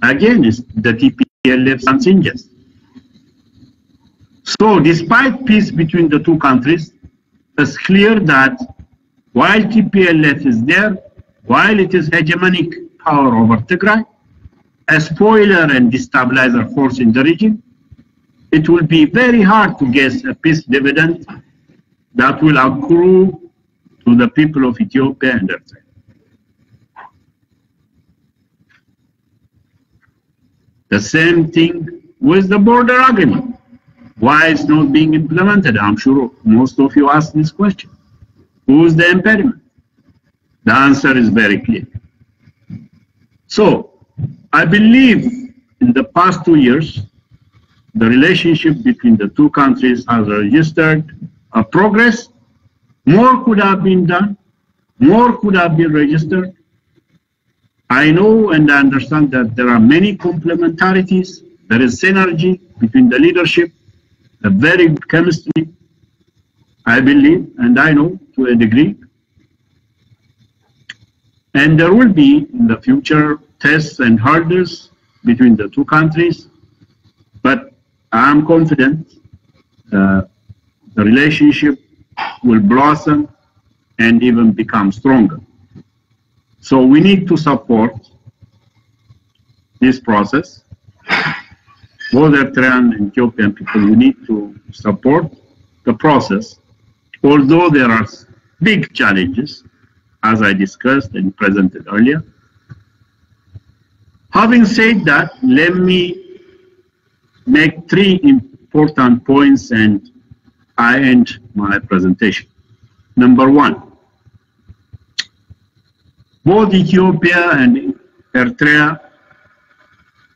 Again, is the TPLF's interest. So, despite peace between the two countries, it's clear that while TPLF is there, while it is hegemonic power over Tigray, a spoiler and destabilizer force in the region, it will be very hard to guess a peace dividend that will accrue to the people of Ethiopia and Eritrea. The same thing with the border agreement. Why it's not being implemented? I'm sure most of you asked this question. Who is the impediment? The answer is very clear. So, I believe in the past 2 years, the relationship between the two countries has registered a progress. More could have been done. More could have been registered. I know and I understand that there are many complementarities. There is synergy between the leadership, a very good chemistry, I believe, and I know to a degree. And there will be in the future tests and hurdles between the two countries, but I am confident the relationship will blossom and even become stronger. So we need to support this process. Both Eritrean and Ethiopian people, we need to support the process, although there are big challenges, as I discussed and presented earlier. Having said that, let me make 3 important points and I end my presentation. Number 1, both Ethiopia and Eritrea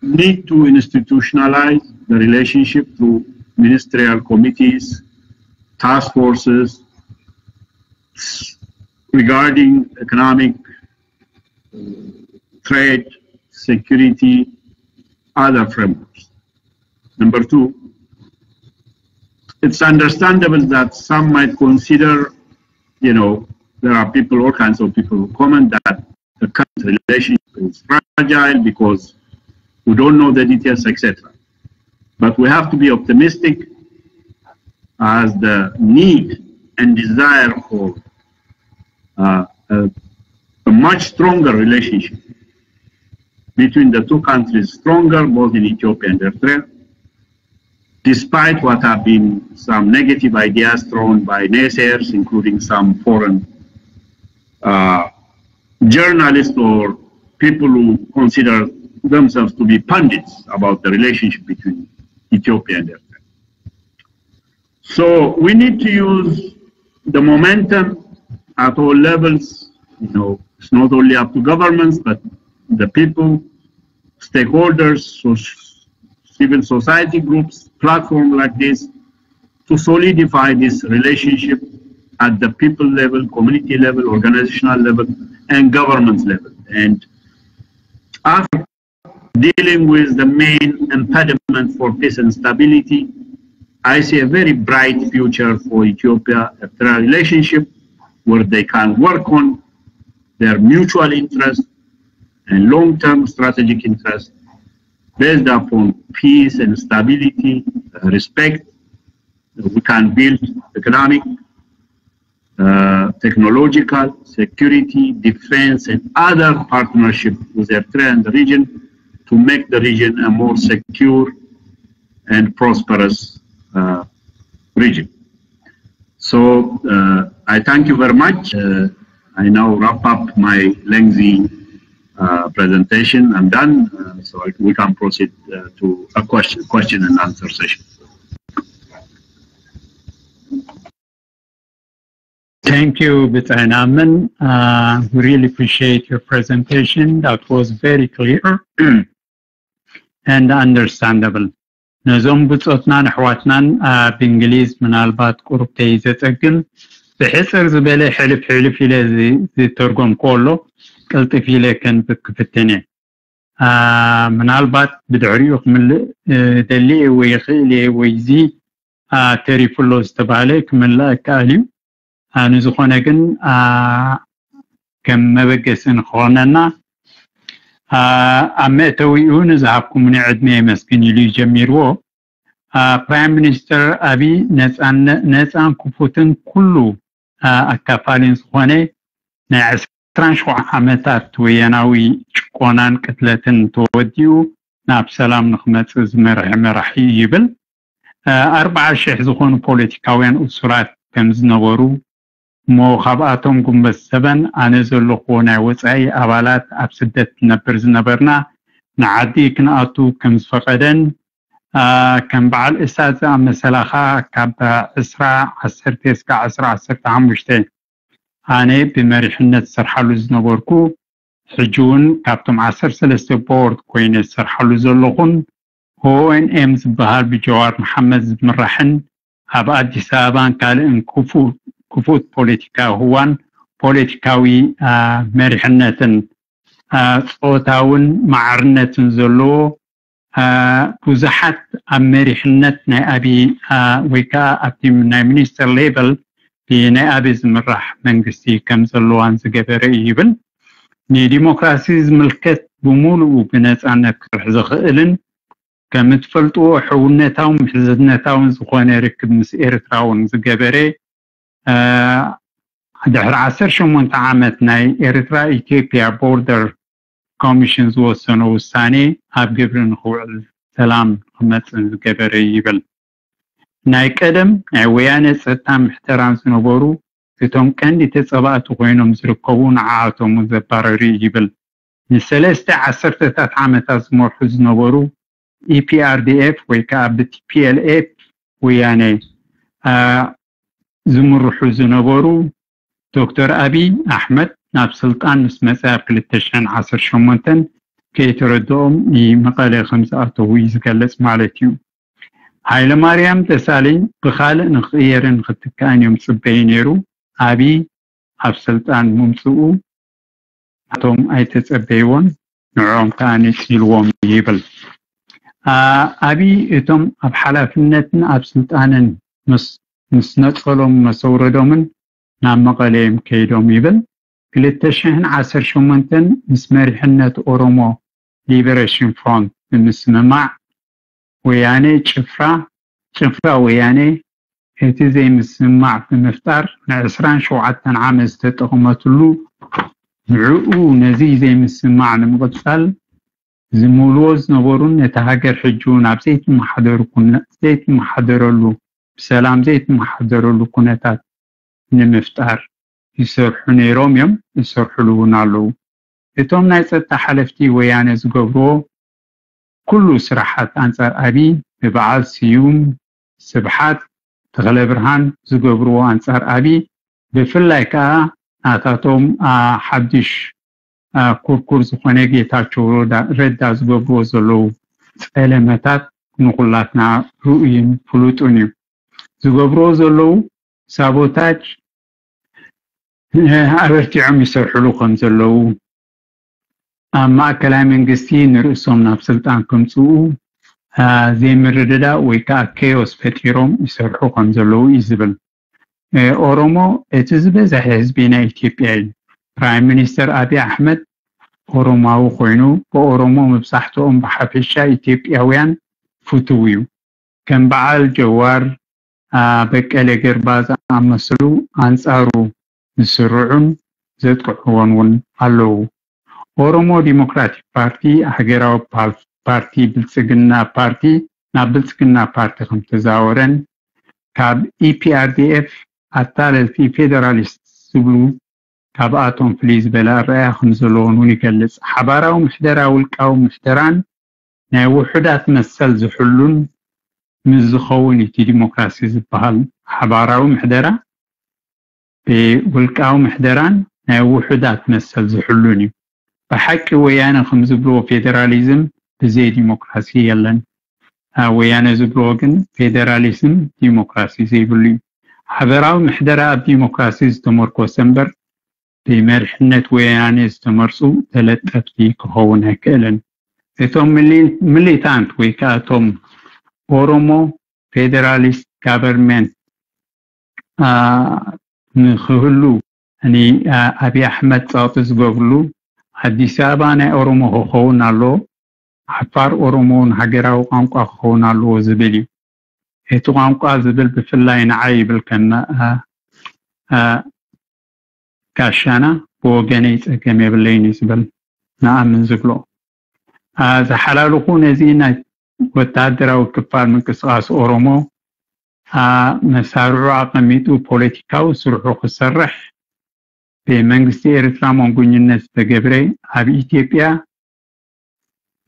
need to institutionalize the relationship through ministerial committees, task forces regarding economic, trade, security, other frameworks. Number 2, it's understandable that some might consider, there are people, all kinds of people who comment that the current relationship is fragile because we don't know the details, etc. But we have to be optimistic as the need and desire for a much stronger relationship between the two countries, stronger both in Ethiopia and Eritrea, despite what have been some negative ideas thrown by naysayers, including some foreign journalists or people who consider themselves to be pundits about the relationship between Ethiopia and Eritrea. So we need to use the momentum at all levels. It's not only up to governments, but the people, stakeholders, civil society groups, platforms like this, to solidify this relationship at the people level, community level, organizational level, and government level. And after dealing with the main impediment for peace and stability, I see a very bright future for Ethiopia-Eritrea relationship, where they can work on their mutual interest and long-term strategic interest based upon peace and stability, respect. We can build economic, technological, security, defense, and other partnership with Eritrea and the region to make the region a more secure and prosperous region. So I thank you very much. I now wrap up my lengthy presentation. I'm done, so we can proceed to a question and answer session. Thank you, Mr. Naaman. We really appreciate your presentation. That was very clear and understandable. نزوم بصوتنا نحواتنا بإنجليز من البات قربتي زتقل بحسر زبالة حلف إلى زي ترجم كله قلت في لكن بكفتني من البات بدعريق من دلي ويخيلي ويزي تعرف له استبالك من لا كاليم نزخونا جن كم ما بقسن خوننا أما تويون زعبكم من عدمي مسكين يلي جميرو برايم مينستر أبي نسان كفوتن كله أكفالين سخوني نعسران شو عمتات ويناوي ጭቆናን ቅትለትን ተወዲኡ ናብ ሰላም ንኽመጽ ዝመርሕ መራሒ ይብል 40,000 ዝኾኑ ፖለቲካውያን ኡሱራት ከም ዝነበሩ ሞ ካብኣቶም ጉንበት ሰበን ኣነ ዘለኹ ናይ ወጻኢ ኣባላት ኣብ ስደት ነበር ዝነበርና ንዓዲ ክንኣቱ ከም ዝፈቐደን ከም በዓል እሳት ዝኣመሰላኻ ካብ 20-10-15 ኣነ ብመሪሕነት ዝሰርሓሉ ዝነበርኩ ሕጂ እውን ካብቶም 13 ቦርድ ኮይነ ዝሰርሓሉ ዘለኹን ONM ዝበሃል ብጀዋር መሐመድ ዝምራሕን ኣብ ኣዲስ ኣበባን ካልእን ክፉት ፖለቲካ ህዋን ፖለቲካዊ መሪሕነትን ጾታውን ማዕርነትን ዘለዎ ብዙሓት ኣብ መሪሕነት ናይ ኣቢ ወይ ከዓ ኣብቲ ናይ ሚኒስተር ሌቨል ብናይ ኣቢ ዝምራሕ መንግስቲ ከም ዘለዋን ዝገበረ ይብል ንዲሞክራሲ ዝምልከት ብምሉኡ ብነፃነት ክሰርሕ ዝኽእልን ከም ትፈልጥዎ ሕውነታውን ምሕዝነታውን ዝኾነ ርክብ ምስ ኤርትራውን ዝገበረ ድሕሪ 18 ዓመት ናይ ኤርትራ ኢትዮጵያ ቦርደር ኮሚሽን ዝወሰነ ውሳኔ ኣብ ግብሪ ንኽውዕል ሰላም ክመጽእ ዝገበረ ይብል ናይ ቀደም ናይ ወያነ ጸጥታ ምሕተራን ዝነበሩ እቶም ቀንዲ ተጸባእቲ ኮይኖም ዝርከቡ ንዓኣቶም ዘባረሩ ይብል ንሰለስተ ዓሰርተታት ዓመታት ዝመርሑ ዝነበሩ EPRDF ወይ ከዓ BTPLF ወያነ ዝምርሑ ዝነበሩ ዶክተር አብይ አሕመድ ናብ ስልጣን ምስ መጻ 2018 ከይተረድኦም ይመቀለ ከምዝኣተው ይዝገልጽ ማለት እዩ ሃይለ ማርያም ደሳለኝ ብኻልእ ንኽየርን ክትካንዮም ጽበይ ነይሩ አብይ ኣብ ስልጣን ምምጽኡ ኣቶም ኣይተጸበይዎን ንዖም ካኒ ጽልዎም ይብል አብይ እቶም ኣብ ሓላፍነትን ኣብ ስልጣንን ምስ ነጸሎም መሰውረዶምን ናብ መቀለም ከይዶም ይብል 2018 ምስ መሪሕነት ኦሮሞ ሊበሬሽን ፍሮንት ብምስምማዕ ወያኔ ጭፍራ ወያኔ እቲ ዘይምስማዕ ብምፍጣር ን27 ዓመት ዝተጠቐመትሉ ንዕኡ ነዚ ዘይምስማዕ ንምቕጻል ዝምልዎ ዝነበሩን ነቲ ሃገር ሕጂውን ኣብ ዘይትመሓደረሉ ብሰላም ዘይትመሓደረሉ ኩነታት ንምፍጣር ይሰርሑ ነይሮም እዮም ይሰርሑሉ እውን ኣለዉ እቶም ናይ ጸጥታ ሓለፍቲ ወያነ ዝገብርዎ ኩሉ ስራሓት አንጻር አብይ ብበዓል ስዩም ስብሓት ተኽለ ብርሃን ዝገብርዎ አንጻር አብይ ብፍላይ ከዓ ናታቶም ሓድሽ ኩርኩር ዝኾነ ጌታቸው ረዳ ዝገብርዎ ዘለዉ ጸለመታት ንኹላትና ርኡይን ፍሉጡን እዩ ዝገብርዎ ዘለዉ ሳቦታጅ ኣበርቲዖም ይሰርሕሉ ከም ዘለዉ ኣብ ማእከላይ መንግስቲ ንርእሶም ናብ ስልጣን ከምጽኡ ዘይምርድዳ ወይ ከዓ ኬዮስ ፈጢሮም ይሰርሑ ከም ዘለዉ ይዝብል ኦሮሞ እቲ ዝበዝሐ ህዝቢ ናይ ኢትዮጵያ እዩ ፕራይም ሚኒስተር አብይ አሕመድ ኦሮማዊ ኮይኑ ብኦሮሞ መብዛሕትኦም ብሓፈሻ ኢትዮጵያውያን ፍቱው እዩ ከም በዓል ጀዋር በቀለ ገርባ ዝኣመሰሉ አንጻሩ ዝስርዑን ዘጥቅዕዎን እውን ኣለዉ ኦሮሞ ዲሞክራቲክ ፓርቲ ሃገራዊ ፓርቲ ብልጽግና ፓርቲ ናብ ብልጽግና ፓርቲ ከም ተዛወረን ካብ EPRDF ኣታለልቲ ፌደራሊስት ዝብሉ ካብኣቶም ፍልይ ዝበለ ኣረኣእያ ከም ዘለዎን እውን ይገልጽ ሓባራዊ ምሕደራ ውልቃዊ ምሕደራን ናይ ውሕዳት መሰል ዝሕሉን ምዝኸውን እቲ ዲሞክራሲ ዝበሃል ሓባራዊ ምሕደራ ብውልቃዊ ምሕደራን ናይ ውሕዳት መሰል ዝሕሉን እዩ በሓቂ ወያነ ከም ዝብልዎ ፌደራሊዝም ብዘይ ዲሞክራሲ የለን ወያነ ዝብልዎ ግን ፌደራሊዝም ዲሞክራሲ ዘይብሉ እዩ ሓባራዊ ምሕደራ ኣብ ዲሞክራሲ ዝተመርኮሰ እምበር ብመሪሕነት ወያነ ዝተመርጹ ተለጠፍቲ ክኸውን ኣይክእልን እቶም ሚሊታንት ወይ ከዓ እቶም ኦሮሞ ፌደራሊስት ጋቨርንመንት ንኽህሉ እኒ አብይ አሕመድ ጸጥታ ዝገብርሉ አዲስ አበባ ናይ ኦሮሞ ክኸውን ኣሎ ዓፋር ኦሮሞን ሃገራዊ ቋንቋ ክኸውን ኣለዎ ዝብል እዩ እቲ ቋንቋ ዝብል ብፍላይ ንዓይ ይብል ከና ጋሻና ብወገነይ ፀገም የብለይን ዝብል نأمن زبلو زحلالو نزينا وتعدراو كفار من قصاص أورومو مسارعو عقميتو بوليتيكاو سرحو خسرح بمنغستي إرترا مونغونينس تقبري عب إثيوبيا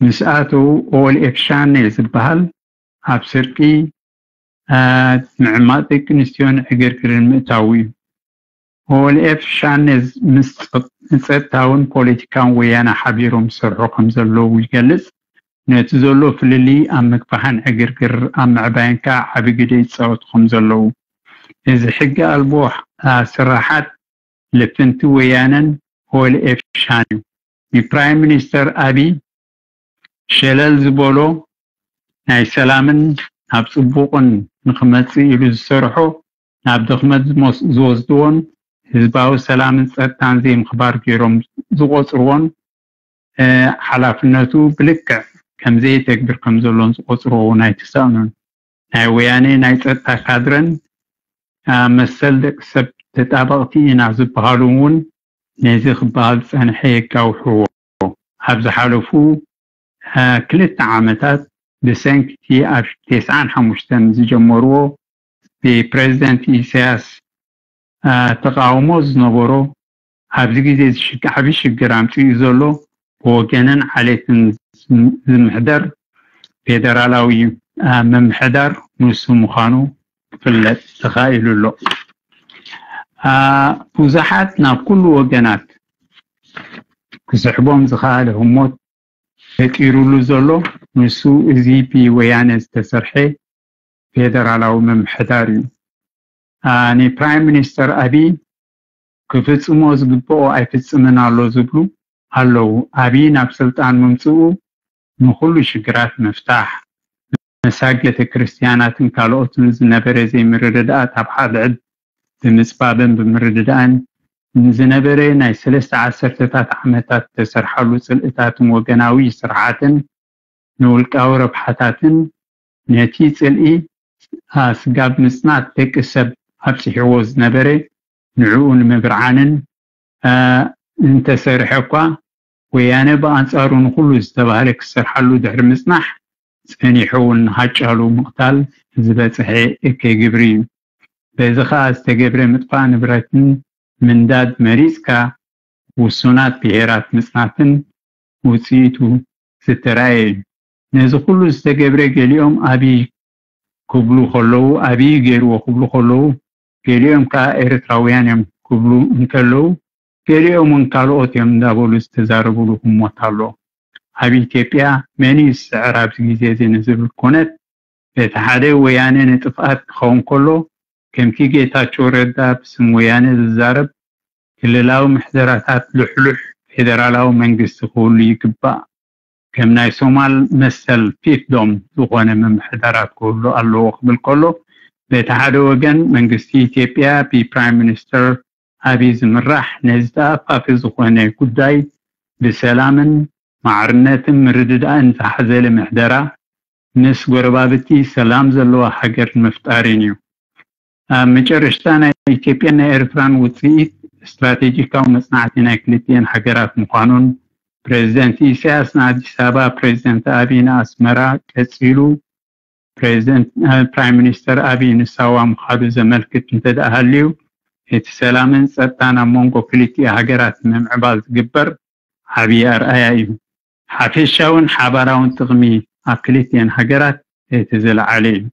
مساعتو أول إفشان يزبهال عب سرقي معماتك نستيون أجر كرن متاوي أول إفشان مستطاون بوليتيكاو ويانا حبيرو مسرحو خمزلو ويجلس نتزولو فللي أمك فحن أجركر أم عباينكا عبقدي تصوت خمزلو إذا حق البوح سراحات لفنتو ويانا هو الإفشاني برايم مينستر أبي شلال زبولو ناي سلامن ناب صبوقن نخمتسي إلو السرحو ناب دخمت زوزدون هزباو سلامن سرطان زي مخبار كيروم زغوصرون حلافنتو بلكع كم زي تكبر كم زلون قصرو ناي تساونون ناي وياني ناي تتا كادرن مسل دك سب تتابقتي نعزب بهالون نيزي خبال سنحي كوحو حبز حالفو كلت عامتات بسنكتي أف 95 زجمرو ببريزيدنت إيساس تقاومو زنبورو حبز جيزي حبي شجرام تيزولو وجنن عليتن المحدر فيدرالاوي ممحدر نسو مخانو فلت تخايلو له فوزحاتنا كل وجنات كسحبهم زخالهم موت يتيرولو زولو نسو ازي بي ويانز تسرحي فيدرالاوي ممحداري ني برايم مينستر أبي كفتسمو زبقو اي فتسمنا لو زبلو هلو أبي نبسلطان ممسو نخلو شجرات مفتاح مساجة كريستيانات كالوتن زنبرة زي مرددات أبحاد عد بمسبابن بمرددان زنبرة ناي 13 عمتات تسرحلو سلقتات وقناوي سرعاتن نولكاو ربحاتاتن نتي سلقي سقاب مسنات تكسب هبسي حوز نبرة نعون مبرعانن انت سرحقا ويانا بأنصارون كله استبهالك سرحلو دحر مسنح سنيحون هاتشالو مقتال زباتحي اكي قبري بيزخا استقبري مطفا نبراتن من داد مريسكا وسونات بيهرات مسناتن وسيتو ستراي نزو كله استقبري قليوم أبي كبلو خلو أبي غيرو كبلو خلو قليوم كا إرتراويان كبلو انكالو كريو من كالوت يم دابولو استزاربو لهم وطالو هابي إثيوبيا مني السعراب زي نزل الكونت بتحدي وياني نتفقات خون كله كم كي جيتا تشوردا بسم وياني الزارب كللاو محضراتات لحلح فيدرالاو منقست خولي يكبا كم ناي سومال مثل فيف دوم زغوانا من محضرات كله اللو وقبل كله بتحدي وجن منقستي إثيوبيا بي برايم مينستر أبي زمرح نزدا فافز خواني كداي بسلامن معرنة مرددان تحزل محدرة نس قربابتي سلام زلوا حجر مفتارينيو مجرشتانا إثيوبيان إرتران وطيئت استراتيجيكا ومصنعتنا كليتين حجرات مقانون بريزيدنت إيساس نادي سابا بريزيدنت أبي ناسمرا كتسيلو بريزيدنت برايم مينستر أبي نساوا مخادو زملكت انتد أهليو يتسلامن سرطانا مونغو كليتي هاجرات ممعبال تقبر حبي أرأيا حافشاون حباراون تغمي أكليتين هاجرات يتزل عليه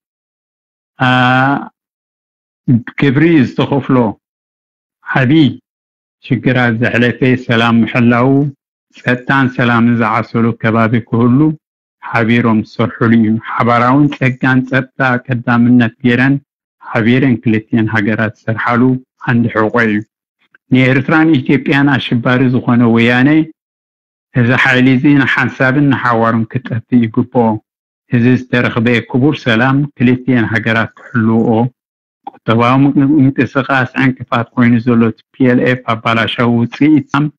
كبريز تخفلو حبي شكرات زحلفي سلام محلاو سرطان سلام زعسلو كبابي كهلو حبيرهم سرحولي حباراون تقان سرطا كدامنة جيران حبيرن كليتين هاجرات سرحالو عند حقوقي نيرتران إثيوبيان أشباري زخونا وياني إذا حاليزين حسابن حوارم كتأتي يقبو إذا استرخبه كبور سلام كليتين هاجرات حلوه كتباهم متسقاس عن كفات خوين زولوت PLF أبالاشاو تريتام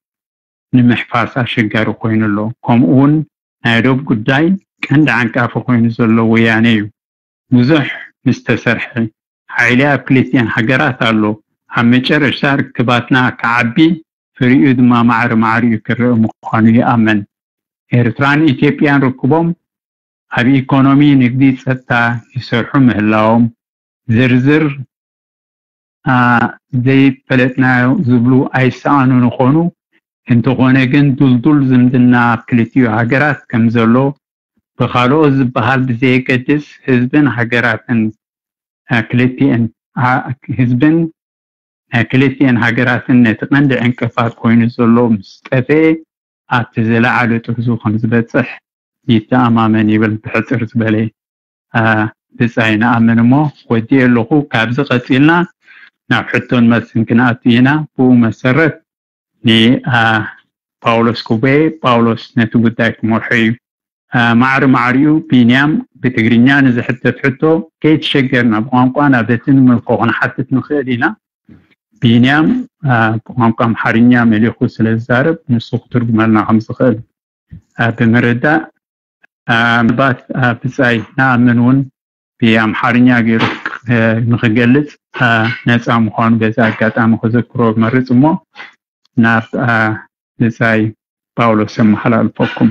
نمحفاسا شجارو خوين اللو كومون نايروب قداي كند عن كافو خوين زولو وياني مزح مستسرحي حيلي أكليتين هاجرات اللو هم مجرش سار كباتنا كعبي فريق دما معري يكرر مقانو يأمن إرتران إثيوبيان ركبهم هبي إيكونومي نقدي ستا يسرحوا مهلاهم زرزر زي فلتنا زبلو أيسانو نخونو انتو غونيقن دول زمدنا كليتيو هاقرات كمزلو بخالو زبهال بزي قدس حزبن هاقراتن كليتيان حزبن كليتيان هاقراتن نتقند انكفات كوينو زلو مستفي أتزلع على ترزو خمس بتصح يتأمامن يبل بحصر زبالي بسعين أمن مو ودي اللغو كابز قتلنا نحطون مسن كناتينا بو مسرت ني باولوس كوبي باولوس نتوبتاك مرحي معريو بينيام بتقرينيان إذا حتى تحطو كيت شجرنا بقانقوانا بتن ملقوغنا حتى تنخيلنا بينيام بقانقام حرينيا مليخو سلزارب نسوق ترجمالنا خمس خيل بمردة بات بساي نأمنون بيام حرينيا غير نخجلت ناس أمخان بزاي كات أمخذكرو مرزمو ناف بساي باولو سمحلا الفوقم